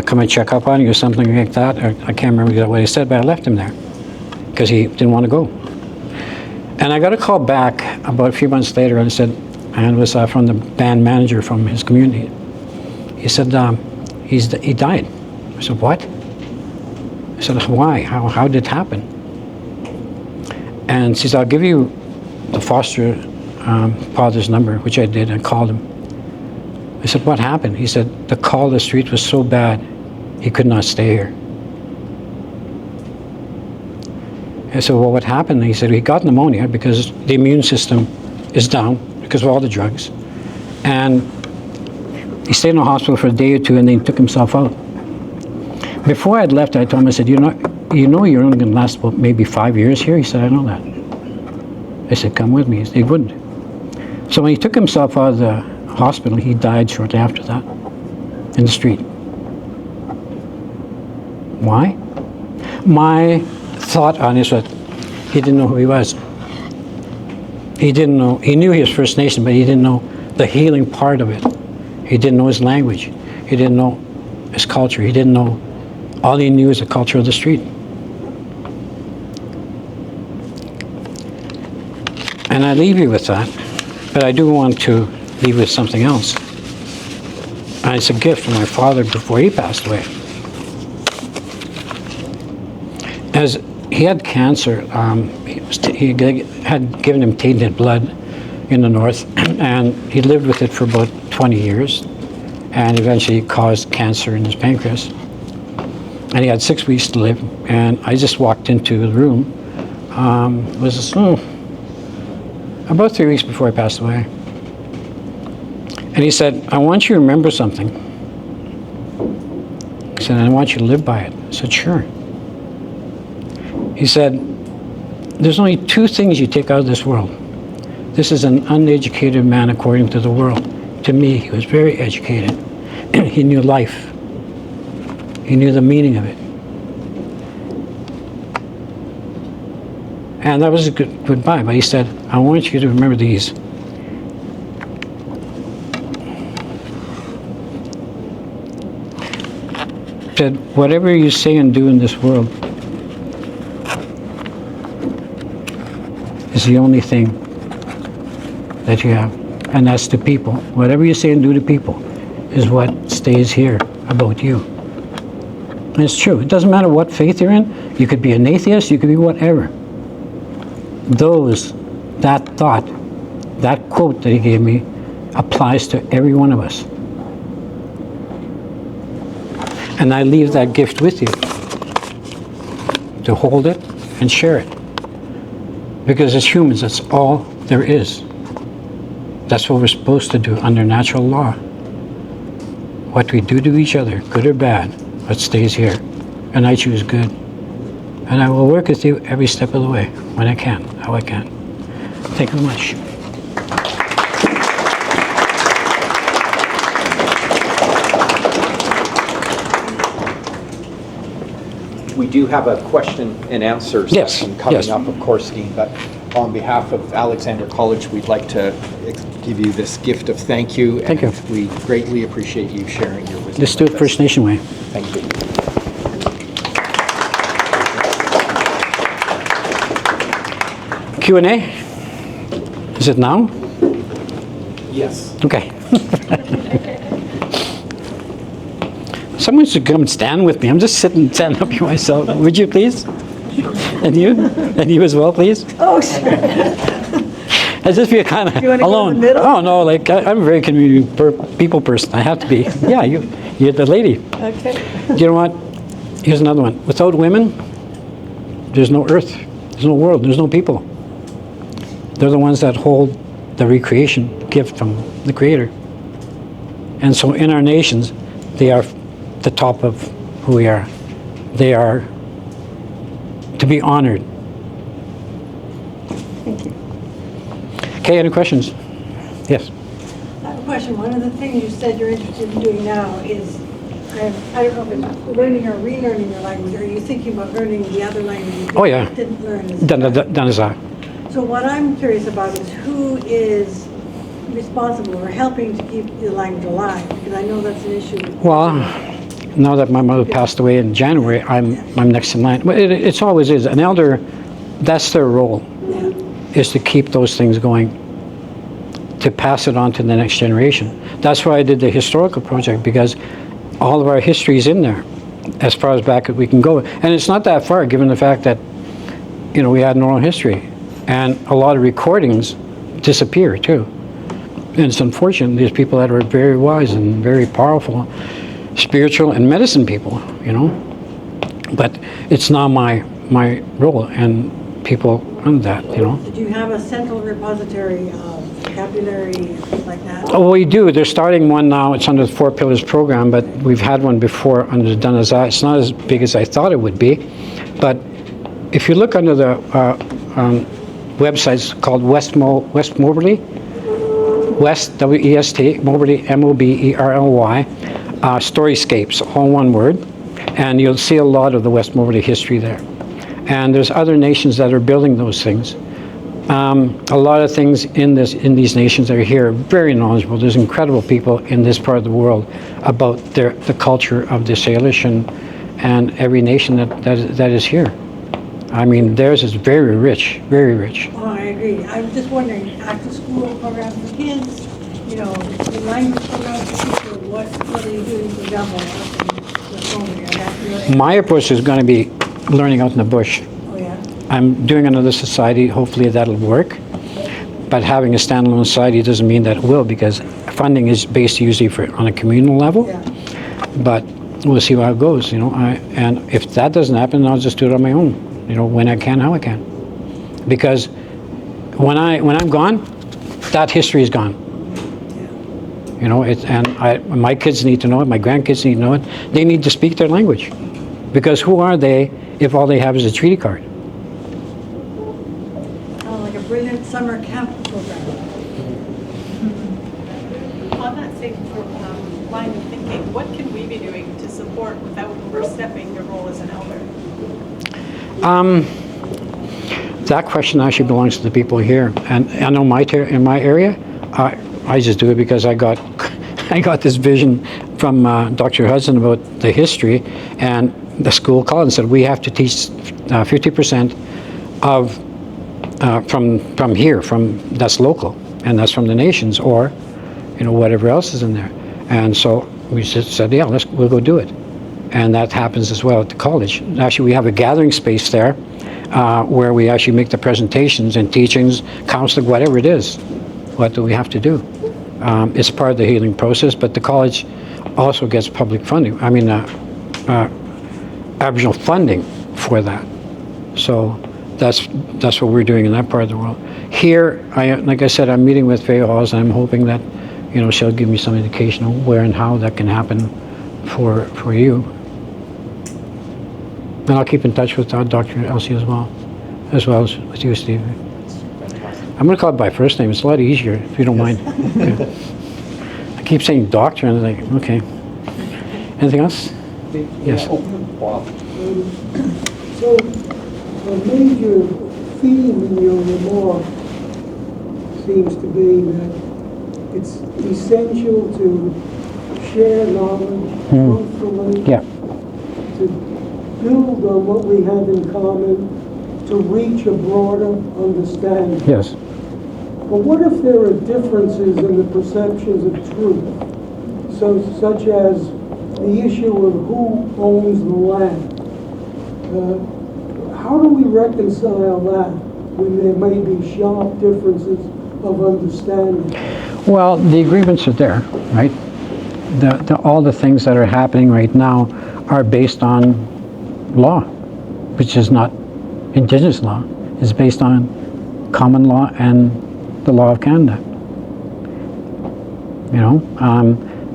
come and check up on you or something like that. I can't remember what he said, but I left him there because he didn't want to go. And I got a call back about a few months later and said, and it was from the band manager from his community. He said, he died. I said, what? I said, why? How did it happen? And she said, I'll give you the foster father's number, which I did. I called him. I said, what happened? He said, the call to the street was so bad, he could not stay here. I said, well, what happened? He said, he got pneumonia because the immune system is down because of all the drugs. And he stayed in the hospital for a day or two and then he took himself out. Before I'd left, I told him, I said, you know you're only going to last about maybe 5 years here? He said, I know that. I said, come with me. He said, he wouldn't. So when he took himself out of the hospital, he died shortly after that in the street. Why? My thought on this was he didn't know who he was. He didn't know. He knew he was First Nation, but he didn't know the healing part of it. He didn't know his language. He didn't know his culture. He didn't know. All he knew is the culture of the street. And I leave you with that, but I do want to leave with something else. And it's a gift from my father before he passed away. As he had cancer, he had given him tainted blood in the north, and he lived with it for about 20 years, and eventually caused cancer in his pancreas. And he had 6 weeks to live, and I just walked into the room. It was about 3 weeks before he passed away. And he said, I want you to remember something. He said, I want you to live by it. I said, sure. He said, there's only 2 things you take out of this world. This is an uneducated man according to the world. To me, he was very educated. He knew life. He knew the meaning of it. And that was a good goodbye. But he said, I want you to remember these. He said, whatever you say and do in this world is the only thing that you have. And that's to people. Whatever you say and do to people is what stays here about you. And it's true. It doesn't matter what faith you're in. You could be an atheist, you could be whatever. That thought, that quote that he gave me applies to every one of us. And I leave that gift with you to hold it and share it. Because as humans, that's all there is. That's what we're supposed to do under natural law. What we do to each other, good or bad, what stays here. And I choose good. And I will work with you every step of the way, when I can, how I can. Thank you very much. We do have a question and answer Yes, session coming yes. up, of course, Dean, but on behalf of Alexander College, we'd like to give you this gift of thank you. Thank you. And we greatly appreciate you sharing your wisdom. Let's do it with First us. Nation way. Thank you. Q&A? Is it now? Yes. Okay. Someone should come and stand with me. I'm just standing up here myself. Would you please? And you? And you as well, please? Oh, sure. I just feel kind of You wanna go in the alone. middle? Oh, no, like, I'm a very community people person. I have to be. Yeah, you're the lady. Okay. You know what? Here's another one. Without women, there's no earth. There's no world. There's no people. They're the ones that hold the recreation gift from the Creator. And so in our nations, they are the top of who we are. They are to be honored. Thank you. Okay, any questions? Yes. I have a question. One of the things you said you're interested in doing now is, I don't know if it's learning or relearning your language, or are you thinking about learning the other language you Oh, yeah. didn't learn? Done as that. So what I'm curious about is who is responsible or helping to keep the language alive? Because I know that's an issue. Well, now that my mother passed away in January, I'm next in line. But it's always is. An elder, that's their role, Yeah. is to keep those things going, to pass it on to the next generation. That's why I did the historical project, because all of our history is in there, as far as back as we can go. And it's not that far, given the fact that, we had an oral history. And a lot of recordings disappear, too. And it's unfortunate, these people that are very wise and very powerful, spiritual and medicine people, But it's not my role, and people on that, Did you have a central repository of vocabulary, things like that? Oh, we do. They're starting one now. It's under the Four Pillars program, but we've had one before under the Done As I. It's not as big as I thought it would be. But if you look under the websites called West Moberly, West, W-E-S-T, Moberly, M-O-B-E-R-L-Y, Storyscapes, all one word, and you'll see a lot of the West Moberly history there. And there's other nations that are building those things. A lot of things in these nations that are here are very knowledgeable. There's incredible people in this part of the world about the culture of the Salish and every nation that is here. I mean, theirs is very rich, very rich. Oh, I agree. I was just wondering, after school programs for kids, the language programs for people, what are you doing, for example, My approach is going to be learning out in the bush. Oh, yeah. I'm doing another society. Hopefully that'll work. But having a standalone society doesn't mean that it will, because funding is based usually on a communal level. Yeah. But we'll see how it goes, and if that doesn't happen, I'll just do it on my own, when I can, how I can. Because when I'm gone, that history is gone. My kids need to know it, my grandkids need to know it. They need to speak their language. Because who are they if all they have is a treaty card? Oh, like a brilliant summer camp program. On that same line of thinking, what can we be doing to support without overstepping your role as an elder? That question actually belongs to the people here. And I know in my area, I just do it because I got this vision from Dr. Hudson about the history, and the school called and said, we have to teach 50% of from here, that's local, and that's from the nations, or whatever else is in there. And so we just said, yeah, we'll go do it. And that happens as well at the college. Actually, we have a gathering space there where we actually make the presentations and teachings, counseling, whatever it is. What do we have to do? It's part of the healing process, but the college also gets public funding. I mean, Aboriginal funding for that. So that's what we're doing in that part of the world. Here, like I said, I'm meeting with Faye Halls, and I'm hoping that she'll give me some indication of where and how that can happen for you. And I'll keep in touch with Dr. Elsie as well as with you, Steve. I'm going to call it by first name. It's a lot easier, if you don't mind. Okay. I keep saying doctor, and I'm like, okay. Anything else? Yes. So a major theme in your remark seems to be that it's essential to share knowledge truthfully, Yeah. to build on what we have in common, to reach a broader understanding. Yes. But what if there are differences in the perceptions of truth, such as the issue of who owns the land? How do we reconcile that when there may be sharp differences of understanding? Well, the agreements are there, right? All the things that are happening right now are based on law, which is not Indigenous law. It's based on common law and the law of Canada. You know,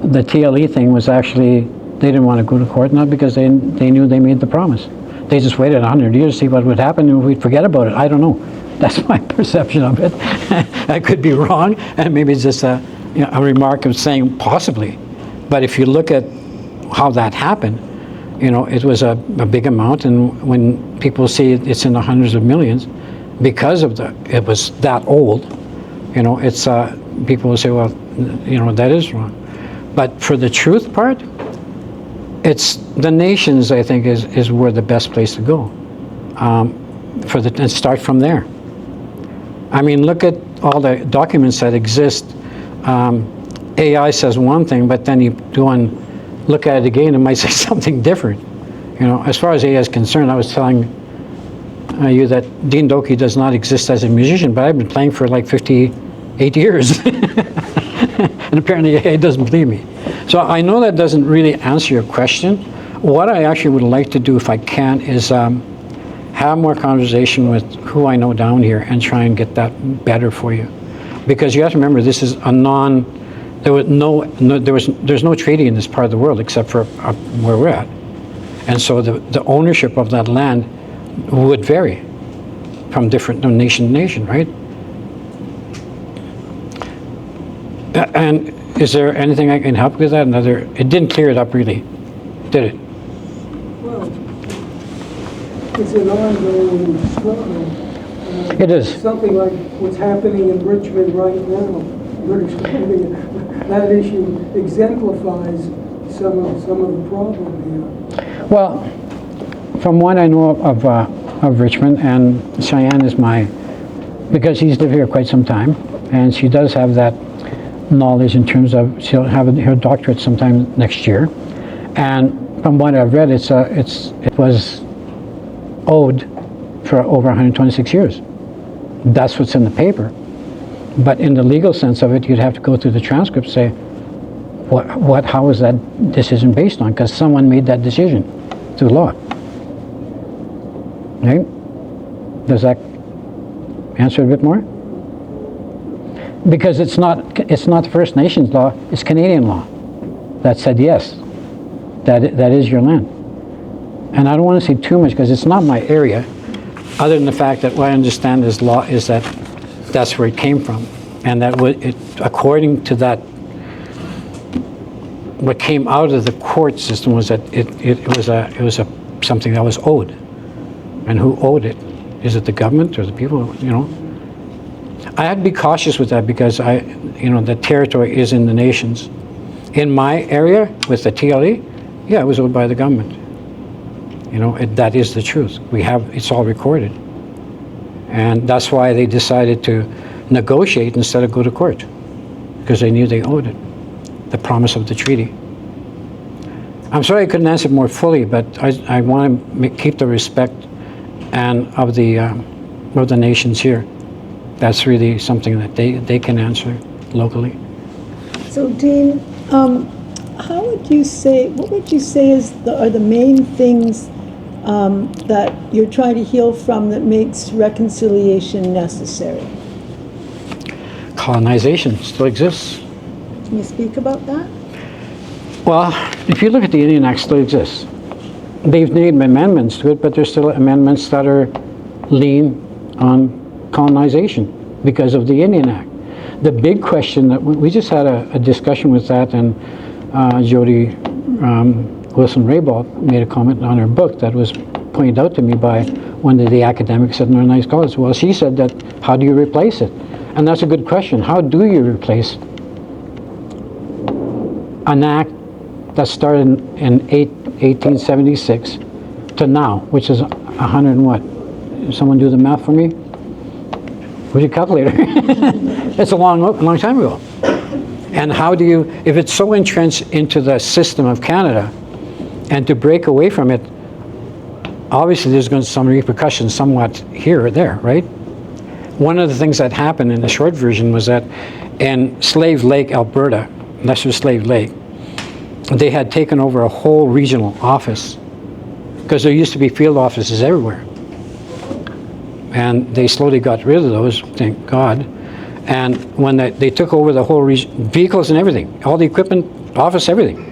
the TLE thing was actually, they didn't want to go to court, not because they knew they made the promise. They just waited 100 years to see what would happen and we'd forget about it. I don't know. That's my perception of it. I could be wrong, and maybe it's just a remark of saying possibly. But if you look at how that happened, you know, it was a big amount, and when people see it's in the hundreds of millions, because of it was that old, you know, it's people will say, well, you know, that is wrong. But for the truth part, it's the nations, I think, is where the best place to go, and start from there. I mean, look at all the documents that exist. AI says one thing, but then you look at it again, it might say something different. You know, as far as AI is concerned, I was telling you that Dean Dokkie does not exist as a musician, but I've been playing for like 58 years. And apparently AI doesn't believe me. So I know that doesn't really answer your question. What I actually would like to do, if I can, is have more conversation with who I know down here and try and get that better for you. Because you have to remember, this is a there's no treaty in this part of the world except for where we're at. And so the ownership of that land would vary from different nation to nation, right? And is there anything I can help with that? It didn't clear it up really, did it? Well, it's an ongoing struggle. It is. Something like what's happening in Richmond right now, British Columbia, that issue exemplifies some of the problem here. Well, from what I know of Richmond, and Cheyenne is because she's lived here quite some time, and she does have that knowledge in terms of, she'll have her doctorate sometime next year. And from what I've read, it was owed for over 126 years. That's what's in the paper. But in the legal sense of it, you'd have to go through the transcript, say, how is that decision based on? Because someone made that decision through law. Right? Does that answer a bit more? Because it's not the First Nations law, it's Canadian law that said yes, that is your land. And I don't want to say too much because it's not my area, other than the fact that what I understand is law is that that's where it came from, and that according to that, what came out of the court system was that it was something that was owed, and who owed it? Is it the government or the people? You know, I had to be cautious with that because the territory is in the nations. In my area with the TLE, yeah, it was owned by the government. You know, that is the truth. It's all recorded. And that's why they decided to negotiate instead of go to court, because they knew they owed it, the promise of the treaty. I'm sorry I couldn't answer more fully, but I want to keep the respect of the nations here. That's really something that they can answer locally. So Dean, what would you say are the main things that you're trying to heal from that makes reconciliation necessary? Colonization still exists. Can you speak about that? Well, if you look at the Indian Act, it still exists. They've made amendments to it, but there's still amendments that are lean on colonization because of the Indian Act. The big question that we just had a discussion with that, and Jody Wilson-Raybould made a comment on her book that was pointed out to me by one of the academics at Northern Lights College. Well, she said that, how do you replace it? And that's a good question. How do you replace an act that started in 1876 to now, which is 100 and what? Someone do the math for me? Where's your calculator? It's a long time ago. And how do you, if it's so entrenched into the system of Canada, and to break away from it, obviously there's going to be some repercussions somewhat here or there, right? One of the things that happened in the short version was that in Slave Lake, Alberta, Lesser Slave Lake, they had taken over a whole regional office, because there used to be field offices everywhere. And they slowly got rid of those, thank God. And when they took over the whole region, vehicles and everything, all the equipment, office, everything,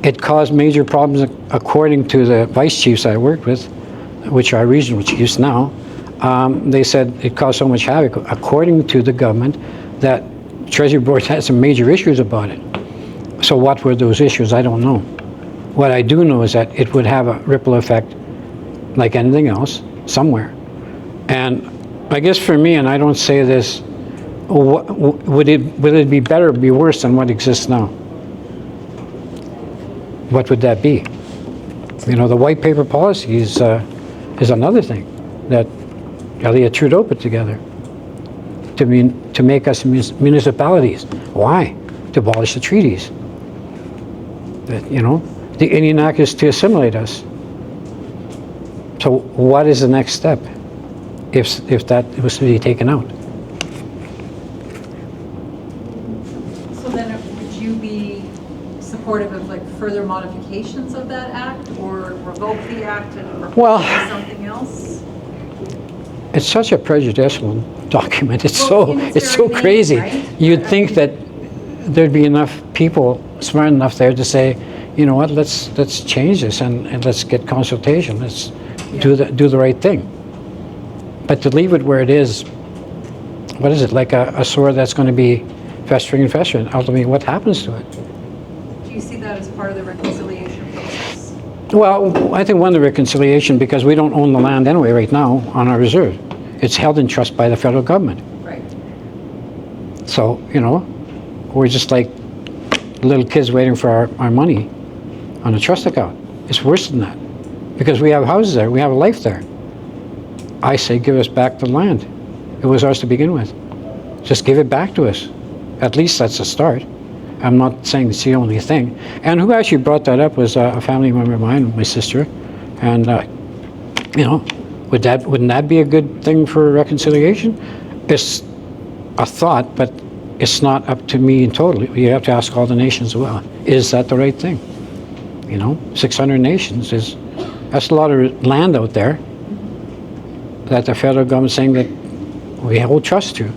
it caused major problems according to the vice chiefs I worked with, which are regional chiefs now. They said it caused so much havoc, according to the government, that Treasury Board had some major issues about it. So what were those issues? I don't know. What I do know is that it would have a ripple effect, like anything else, somewhere. And I guess for me, and I don't say this, would it be better or be worse than what exists now? What would that be? You know, the white paper policy is another thing that Elliott Trudeau put together to make us municipalities. Why? To abolish the treaties. That, you know, the Indian Act is to assimilate us. So what is the next step if that was to be taken out? So then would you be supportive of like further modifications of that act, or revoke the act and replace something else? It's such a prejudicial document. It's Well, it's so name, crazy. right? You'd think that there'd be enough people smart enough there to say, you know what, let's change this and let's get consultation. Let's do the right thing. But to leave it where it is, what is it, like a sore that's going to be festering and festering? Ultimately, what happens to it? Do you see that as part of the reconciliation process? Well, I think one of the reconciliation, because we don't own the land anyway right now on our reserve. It's held in trust by the federal government. Right. So, you know, we're just like little kids waiting for our money on a trust account. It's worse than that, because we have houses there, we have a life there. I say give us back the land. It was ours to begin with. Just give it back to us. At least that's a start. I'm not saying it's the only thing. And who actually brought that up was a family member of mine, my sister. And, you know, wouldn't that be a good thing for reconciliation? It's a thought, but it's not up to me totally. You have to ask all the nations as well. Is that the right thing? You know, 600 nations that's a lot of land out there that the federal government's saying that we hold trust to.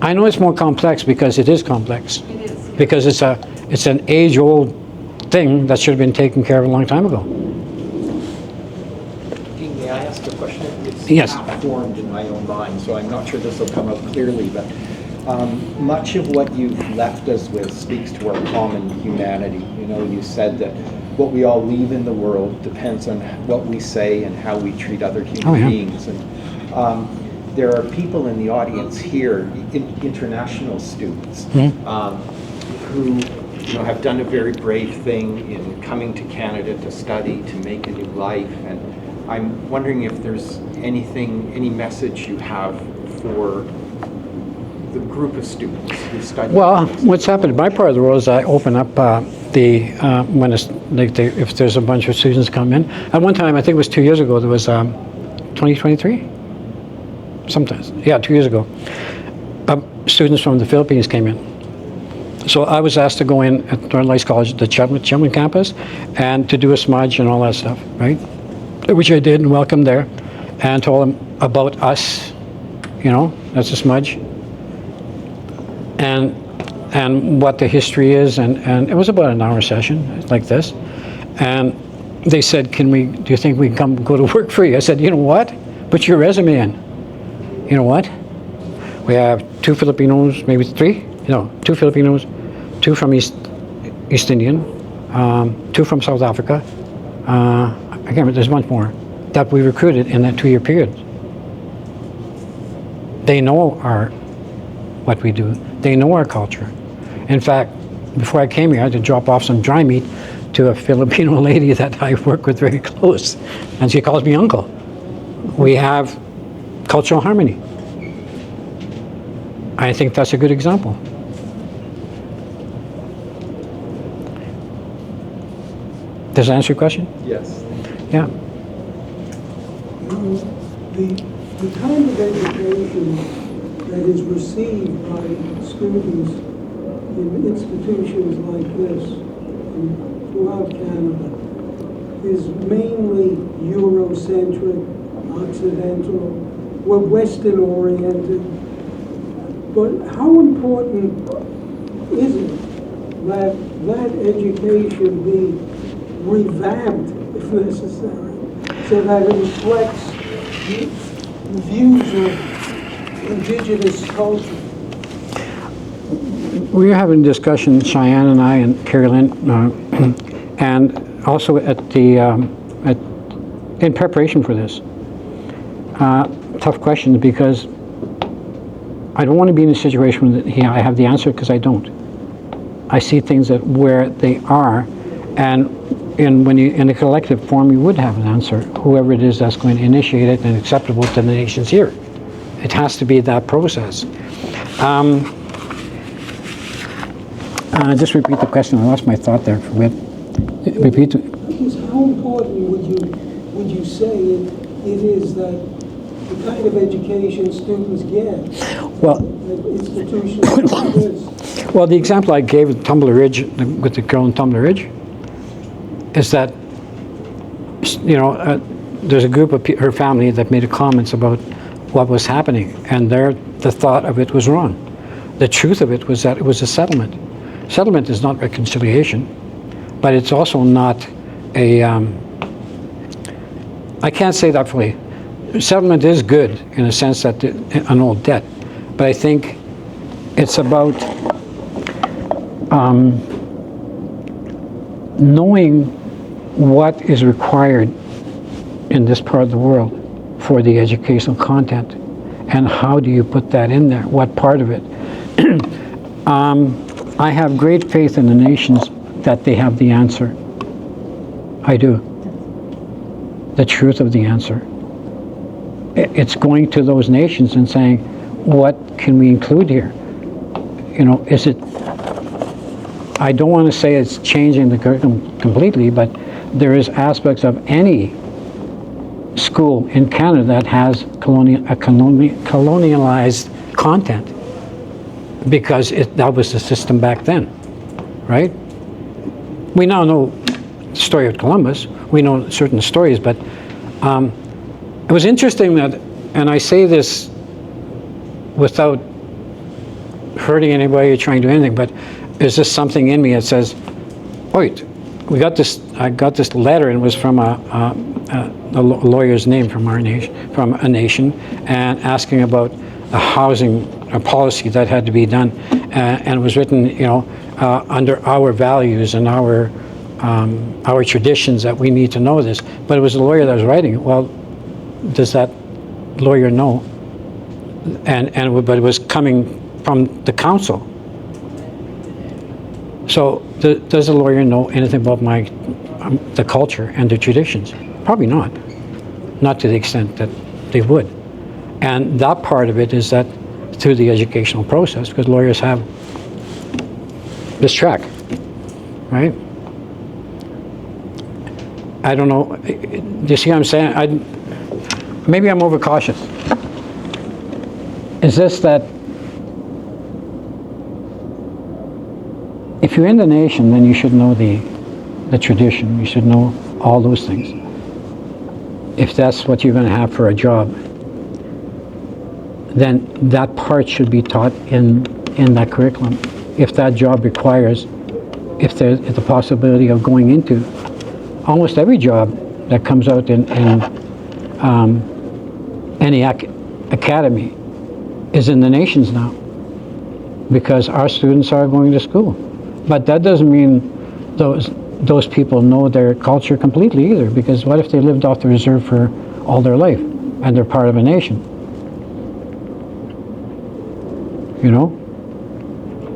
I know it's more complex because it is complex. It is. Because it's an age-old thing that should have been taken care of a long time ago. Dean, may I ask a question? It's Yes. half formed in my own mind, so I'm not sure this will come out clearly, but much of what you've left us with speaks to our common humanity. You know, you said that what we all leave in the world depends on what we say and how we treat other human beings. And there are people in the audience here, international students, who, you know, have done a very brave thing in coming to Canada to study, to make a new life. And I'm wondering if there's any message you have for the group of students who study. Well, what's happened in my part of the world is I open up when it's like if there's a bunch of students come in. At one time, I think it was 2 years ago, there was 2023? Sometimes, yeah, 2 years ago. Students from the Philippines came in. So I was asked to go in at Northern Lights College, the Chelmsford campus, and to do a smudge and all that stuff, right? Which I did and welcomed there, and told them about us, you know, that's a smudge. And what the history is, and it was about an hour session like this, and they said, do you think we can come go to work for you? I said, you know what, put your resume in. You know what, we have 2 Filipinos, maybe 3, 2 Filipinos, 2 from East Indian, 2 from South Africa. I can't remember, there's one more that we recruited in that 2-year period. They know what we do. They know our culture. In fact, before I came here, I had to drop off some dry meat to a Filipino lady that I work with very close, and she calls me uncle. We have cultural harmony. I think that's a good example. Does that answer your question? Yes. Yeah. The kind of education that is received by students in institutions like this throughout Canada is mainly Eurocentric, Occidental, we're Western oriented. But how important is it that that education be revamped, if necessary, so that it reflects the views of Indigenous culture? We were having a discussion, Cheyenne and I and Carolyn, and also in preparation for this. Tough questions, because I don't want to be in a situation where I have the answer, because I don't. I see things where they are, and when you in a collective form, you would have an answer, whoever it is that's going to initiate it and acceptable to the nations here. It has to be that process. Just repeat the question. I lost my thought there. Repeat. How important would you say it is that the kind of education students get Well, at institutions like this? Well, the example I gave with Tumbler Ridge, with the girl in Tumbler Ridge, is that, there's a group of her family that made comments about what was happening, and the thought of it was wrong. The truth of it was that it was a settlement. Settlement is not reconciliation, but it's also not a, I can't say that fully. Settlement is good in a sense that an old debt, but I think it's about knowing what is required in this part of the world for the educational content, and how do you put that in there, what part of it. I have great faith in the nations that they have the answer. I do. The truth of the answer. It's going to those nations and saying, what can we include here? Is it, I don't want to say it's changing the curriculum completely, but there is aspects of any school in Canada that has colonialized content, because that was the system back then, right? We now know the story of Columbus. We know certain stories, but it was interesting that, and I say this without hurting anybody or trying to do anything, but there's just something in me that says, wait, I got this letter, and it was from a lawyer's name from our nation, from a nation, and asking about a housing policy that had to be done, and it was written, under our values and our traditions, that we need to know this. But it was a lawyer that was writing it. Well, does that lawyer know? But it was coming from the council. So does the lawyer know anything about the culture and the traditions? Probably not. Not to the extent that they would. And that part of it is that through the educational process, because lawyers have this track, right? I don't know. Do you see what I'm saying? Maybe I'm overcautious. Is this that if you're in the nation, then you should know the tradition. You should know all those things. If that's what you're going to have for a job, then that part should be taught in that curriculum. If that job requires, if there's the possibility of going into almost every job that comes out in any academy is in the nations now, because our students are going to school. But that doesn't mean those those people know their culture completely either, because what if they lived off the reserve for all their life and they're part of a nation? You know?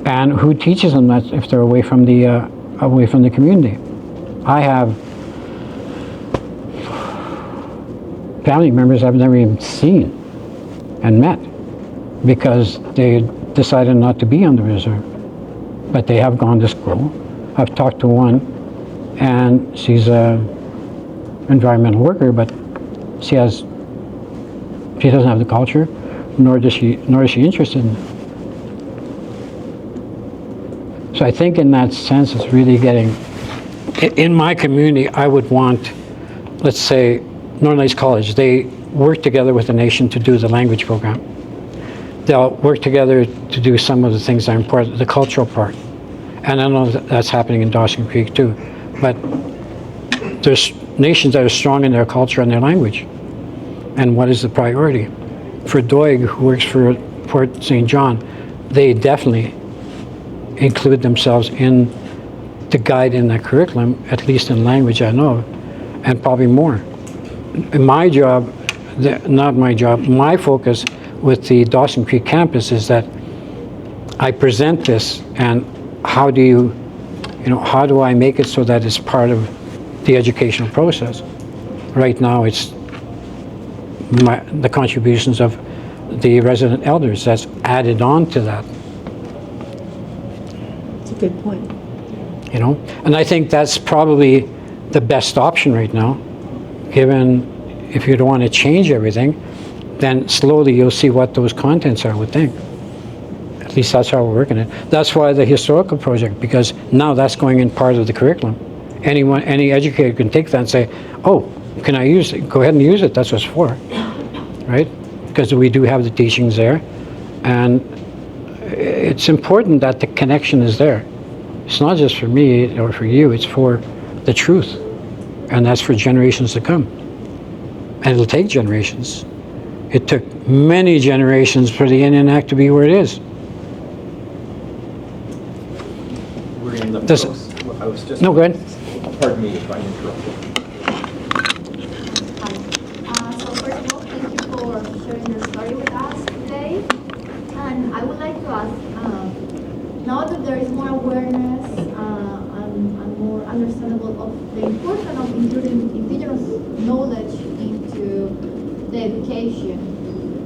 And who teaches them that if they're away from the community? I have family members I've never even seen and met because they decided not to be on the reserve, but they have gone to school. I've talked to one, and she's a environmental worker, but she doesn't have the culture, nor is she interested in it. So I think in that sense, it's really getting, in my community, I would want, let's say, Northern Lights College, they work together with the nation to do the language program. They'll work together to do some of the things that are important, the cultural part. And I know that's happening in Dawson Creek too. But there's nations that are strong in their culture and their language. And what is the priority? For Doig, who works for Port St. John, they definitely include themselves in the guide in the curriculum, at least in language I know, and probably more. My job, not my job, my focus with the Dawson Creek campus is that I present this, and how do I make it so that it's part of the educational process? Right now, it's the contributions of the resident elders that's added on to that. It's a good point. You know, and I think that's probably the best option right now, given if you don't want to change everything, then slowly you'll see what those contents are, I would think. At least that's how we're working it. That's why the historical project, because now that's going in part of the curriculum. Any educator can take that and say, oh, can I use it? Go ahead and use it, that's what it's for, right? Because we do have the teachings there, and it's important that the connection is there. It's not just for me or for you, it's for the truth, and that's for generations to come. And it'll take generations. It took many generations for the Indian Act to be where it is. We're in the Does- process. I was just. No, go ahead. Pardon me if I interrupted. So first of all, thank you for sharing your story with us today. And I would like to ask, now that there is more awareness and more understandable of the importance of including indigenous knowledge into the education,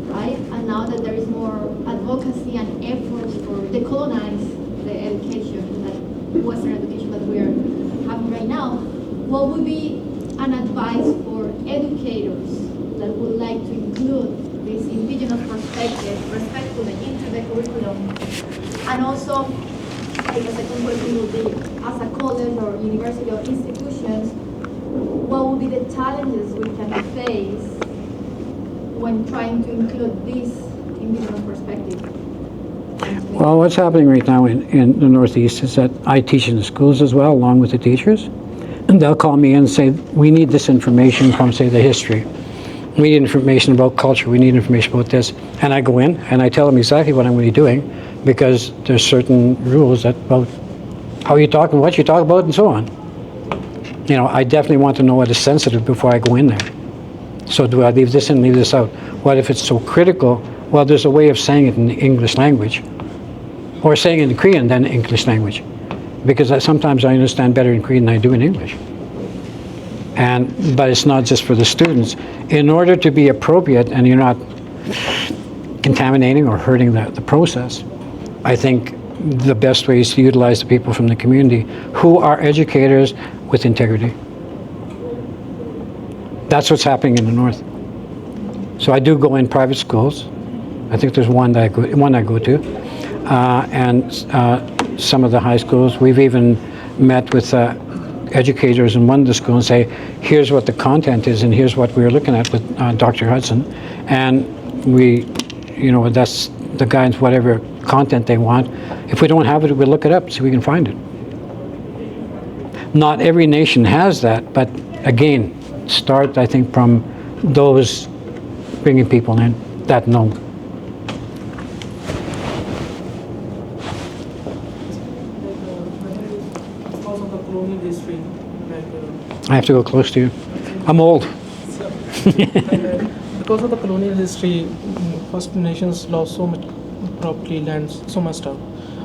right? And now that there is more advocacy and efforts for decolonize the education, that Western education that we are having right now, what would be an advice for educators that would like to include this indigenous perspective respectfully into the curriculum? And also, like the second question would be, as a college or university or institutions, what would be the challenges we can face when trying to include this indigenous perspective? Well, what's happening right now in the Northeast is that I teach in the schools as well, along with the teachers. And they'll call me in and say, we need this information from, say, the history. We need information about culture. We need information about this. And I go in and I tell them exactly what I'm going to be doing, because there's certain rules about how you talk and what you talk about and so on. You know, I definitely want to know what is sensitive before I go in there. So do I leave this in, leave this out? What if it's so critical? Well, there's a way of saying it in the English language, or saying it in Korean than English language, because sometimes I understand better in Korean than I do in English. But it's not just for the students. In order to be appropriate and you're not contaminating or hurting the process, I think the best way is to utilize the people from the community who are educators with integrity. That's what's happening in the North. So I do go in private schools. I think there's one I go to, and some of the high schools. We've even met with educators in one of the schools and say, here's what the content is, and here's what we're looking at with Dr. Hudson, and that's the guidance, whatever content they want. If we don't have it, we'll look it up so we can find it. Not every nation has that, but again, start, I think, from those bringing people in that know. Because of the colonial history, I have to go close to you. I'm old. Because of the colonial history, First Nations lost so much property, land, so much stuff.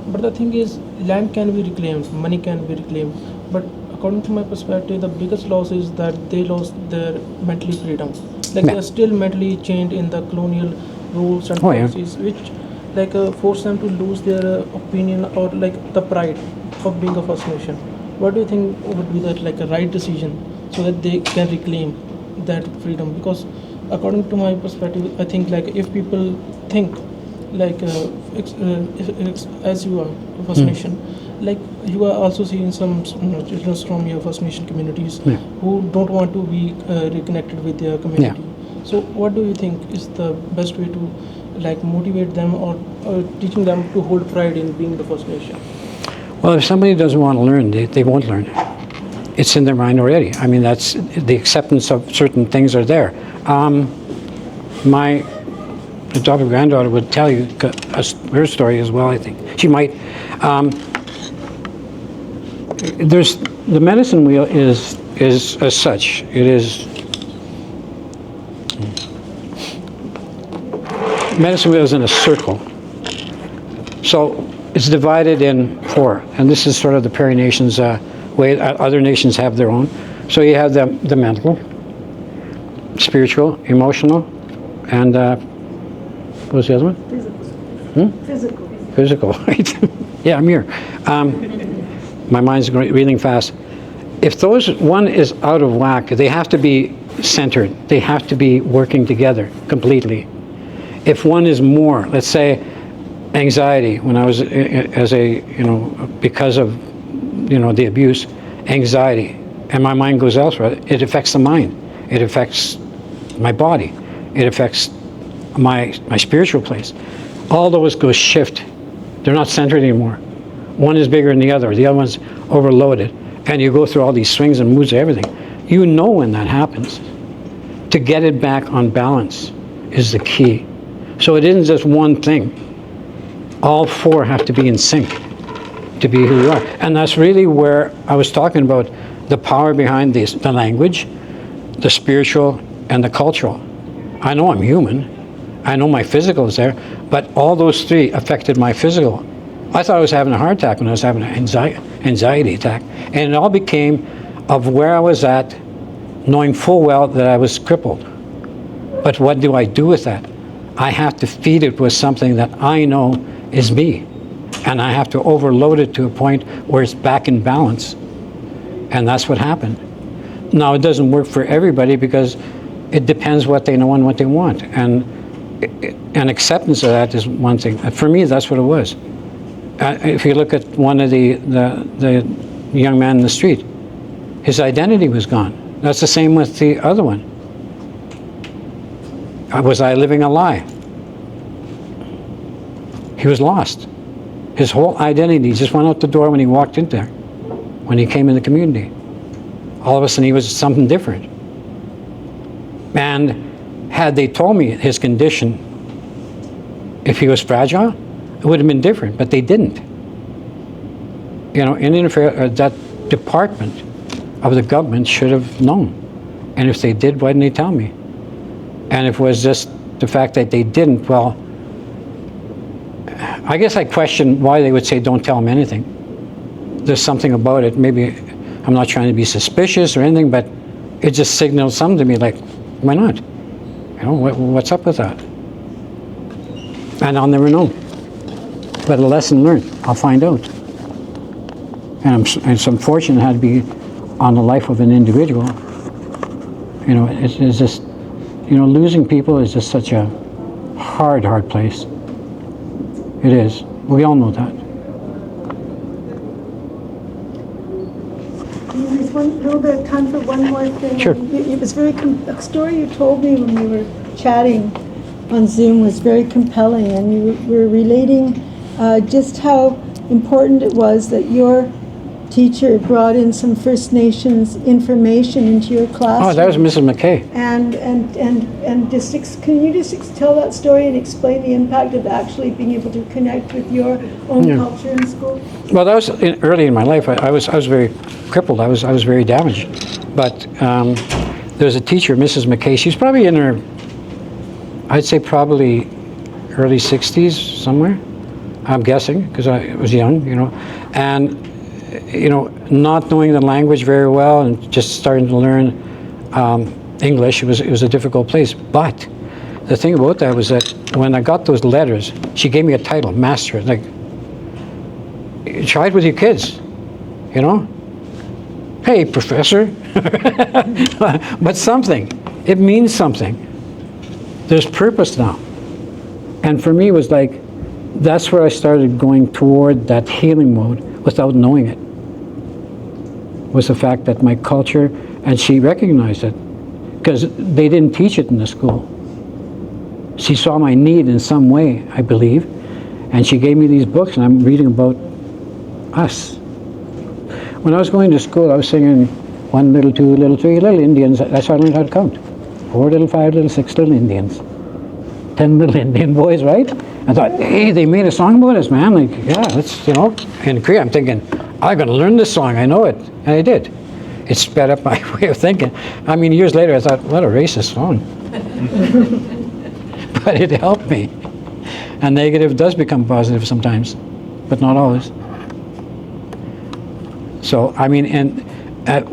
But the thing is, land can be reclaimed, money can be reclaimed. But according to my perspective, the biggest loss is that they lost their mentally freedom. Like they are still mentally chained in the colonial rules and policies, which force them to lose their opinion or like the pride of being a First Nation. What do you think would be that a right decision so that they can reclaim that freedom? Because according to my perspective, I think if people think as you are a First Nation, you are also seeing some children from your First Nation communities who don't want to be reconnected with their community. So what do you think is the best way to motivate them or teaching them to hold pride in being the First Nation? Well, if somebody doesn't want to learn, they won't learn. It's in their mind already. I mean, that's the acceptance of certain things are there. My adopted granddaughter would tell you her story as well, I think. She might. There's the medicine wheel is as such. It is medicine wheel is in a circle. So it's divided in 4, and this is sort of the Prairie Nations way. Other nations have their own. So you have the mental, spiritual, emotional, and what was the other one? Physical. Physical, right? Yeah, I'm here. My mind's reeling fast. If those one is out of whack, they have to be centered. They have to be working together completely. If one is more, let's say, anxiety. When I was because of the abuse, anxiety, and my mind goes elsewhere. It affects the mind. It affects my body. It affects my spiritual place. All those go shift. They're not centered anymore. One is bigger than the other. The other one's overloaded. And you go through all these swings and moods of everything. You know when that happens. To get it back on balance is the key. So it isn't just one thing. All 4 have to be in sync to be who you are. And that's really where I was talking about the power behind the language, the spiritual, and the cultural. I know I'm human. I know my physical is there, but all those 3 affected my physical. I thought I was having a heart attack when I was having an anxiety attack. And it all became of where I was at, knowing full well that I was crippled. But what do I do with that? I have to feed it with something that I know is me. And I have to overload it to a point where it's back in balance. And that's what happened. Now, it doesn't work for everybody because it depends what they know and what they want. And acceptance of that is one thing. For me, that's what it was. If you look at one of the young man in the street, his identity was gone. That's the same with the other one. Was I living a lie? He was lost. His whole identity just went out the door when he walked in there, when he came in the community. All of a sudden he was something different. And had they told me his condition, if he was fragile, it would have been different, but they didn't. Indian Affairs, that department of the government should have known. And if they did, why didn't they tell me? And if it was just the fact that they didn't, well, I guess I question why they would say don't tell them anything. There's something about it. Maybe I'm not trying to be suspicious or anything, but it just signaled something to me like, why not? What's up with that? And I'll never know. But a lesson learned, I'll find out. And it's unfortunate it had to be on the life of an individual. It's just, losing people is just such a hard place. It is. We all know that. There's a little bit of time for one more thing. Sure. It was a story you told me when we were chatting on Zoom was very compelling, and you were relating just how important it was that your teacher brought in some First Nations information into your classroom. Oh, that was Mrs. McKay. And can you just tell that story and explain the impact of actually being able to connect with your own culture in school? Well, that was early in my life. I was very crippled. I was very damaged. But there was a teacher, Mrs. McKay. She's probably in her, I'd say probably early 60s somewhere. I'm guessing because I was young, and not knowing the language very well and just starting to learn English. It was a difficult place. But the thing about that was that when I got those letters, she gave me a title, master. Like, try it with your kids, Hey, professor. But something. It means something. There's purpose now. And for me, it was like, that's where I started going toward that healing mode without knowing it. Was the fact that my culture, and she recognized it, because they didn't teach it in the school. She saw my need in some way, I believe, and she gave me these books, and I'm reading about us. When I was going to school, I was singing 1, little 2, little 3, little Indians. That's how I learned how to count. 4, little 5, little 6, little Indians. 10 little Indian boys, right? I thought, hey, they made a song about us, man. Like, yeah, that's, In Korea, I'm thinking, I'm going to learn this song. I know it. And I did. It sped up my way of thinking. I mean, years later, I thought, what a racist song. But it helped me. And negative does become positive sometimes, but not always. So, I mean, and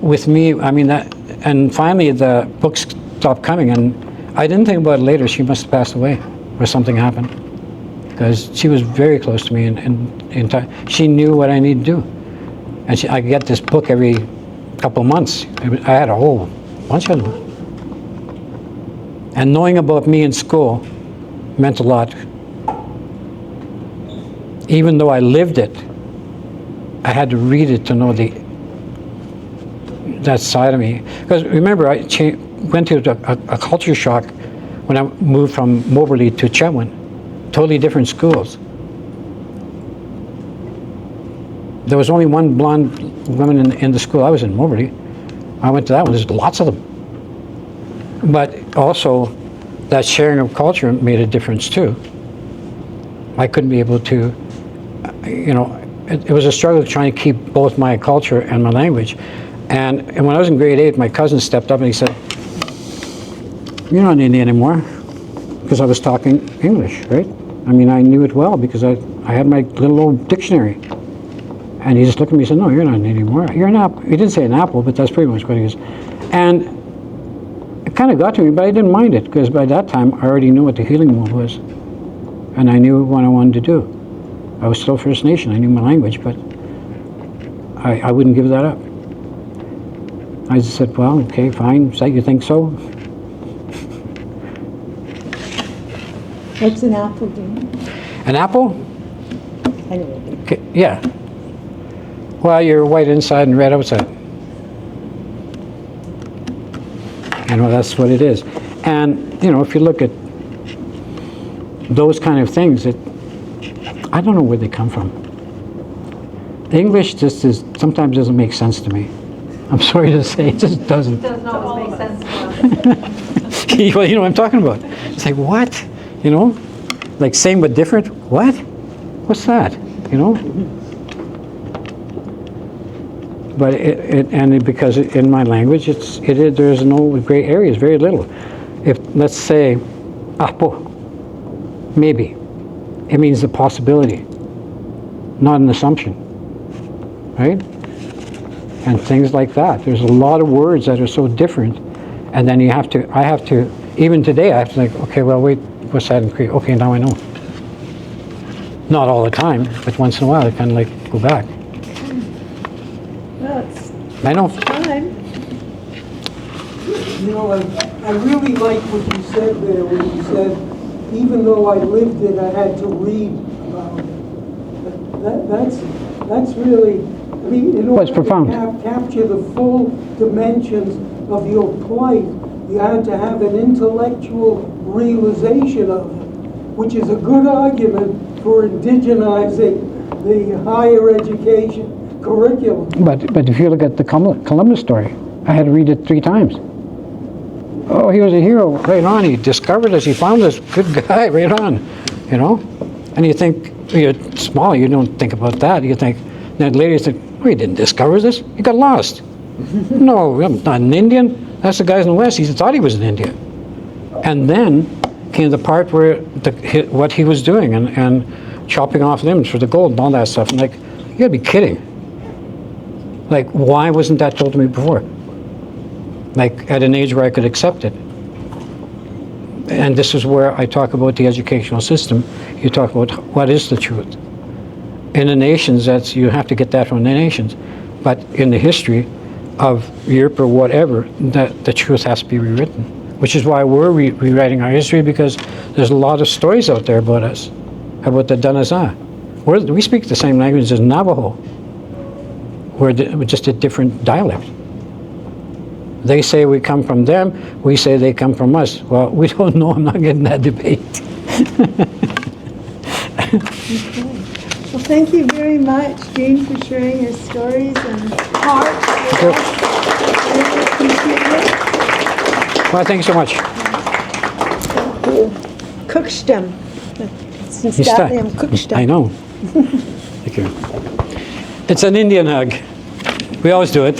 with me, I mean, and finally the books stopped coming, and I didn't think about it later. She must have passed away, or something happened, because she was very close to me, and she knew what I needed to do. And I get this book every couple months. I had a whole bunch of them. And knowing about me in school meant a lot. Even though I lived it, I had to read it to know that side of me. Because remember, I went to a culture shock when I moved from Moberly to Chetwynd. Totally different schools. There was only one blonde woman in the school I was in, Moberly. I went to that one. There's lots of them. But also, that sharing of culture made a difference too. I couldn't be able to, it was a struggle trying to keep both my culture and my language. And when I was in grade 8, my cousin stepped up and he said, "You're not Indian anymore," because I was talking English, right? I mean, I knew it well because I had my little old dictionary. And he just looked at me and said, "No, you're not an Indian anymore. You're an apple." He didn't say an apple, but that's pretty much what he is. And it kind of got to me, but I didn't mind it because by that time I already knew what the healing mode was. And I knew what I wanted to do. I was still First Nation. I knew my language, but I wouldn't give that up. I just said, well, okay, fine. So you think so? What's an apple do? An apple? Anyway. Okay, yeah. Well, you're white inside and red outside. That's what it is. And, if you look at those kind of things, I don't know where they come from. English just sometimes doesn't make sense to me. I'm sorry to say, it just doesn't. It doesn't always make sense to us. Well, you know what I'm talking about. It's like, what? Like same but different? What? What's that? But because in my language, there's no gray areas, very little. If, let's say, apo, maybe, it means the possibility, not an assumption, right? And things like that. There's a lot of words that are so different, and then I have to, even today, I have to think, okay, well, wait, what's that in Cree? Okay, now I know. Not all the time, but once in a while, I kind of like go back. Well, it's I know. time. I really like what you said there when you said, even though I lived it, I had to read about it. That's really, I mean, in order to capture the full dimensions of your plight, you had to have an intellectual realization of it, which is a good argument for indigenizing the higher education curriculum. But if you look at the Columbus story, I had to read it 3 times. Oh, he was a hero, right on. He discovered us. He found us. Good guy, right on. You know, and you think you're small. You don't think about that. You think that later you think, oh, he didn't discover this. He got lost. No, I'm not an Indian. That's the guys in the West. He thought he was an Indian. And then came the part where what he was doing and chopping off limbs for the gold and all that stuff. And like, you gotta be kidding. Like, why wasn't that told to me before? Like, at an age where I could accept it. And this is where I talk about the educational system. You talk about what is the truth. In the nations, you have to get that from the nations. But in the history of Europe or whatever, the truth has to be rewritten. Which is why we're rewriting our history, because there's a lot of stories out there about us, about the Danazaa. We speak the same language as Navajo. We're just a different dialect. They say we come from them, we say they come from us. Well, we don't know. I'm not getting that debate. Okay. Well, thank you very much, Dean, for sharing your stories and heart. Really appreciate it. Well, thank you so much. Kukstem. You start. I know. Thank you. It's an Indian hug. We always do it.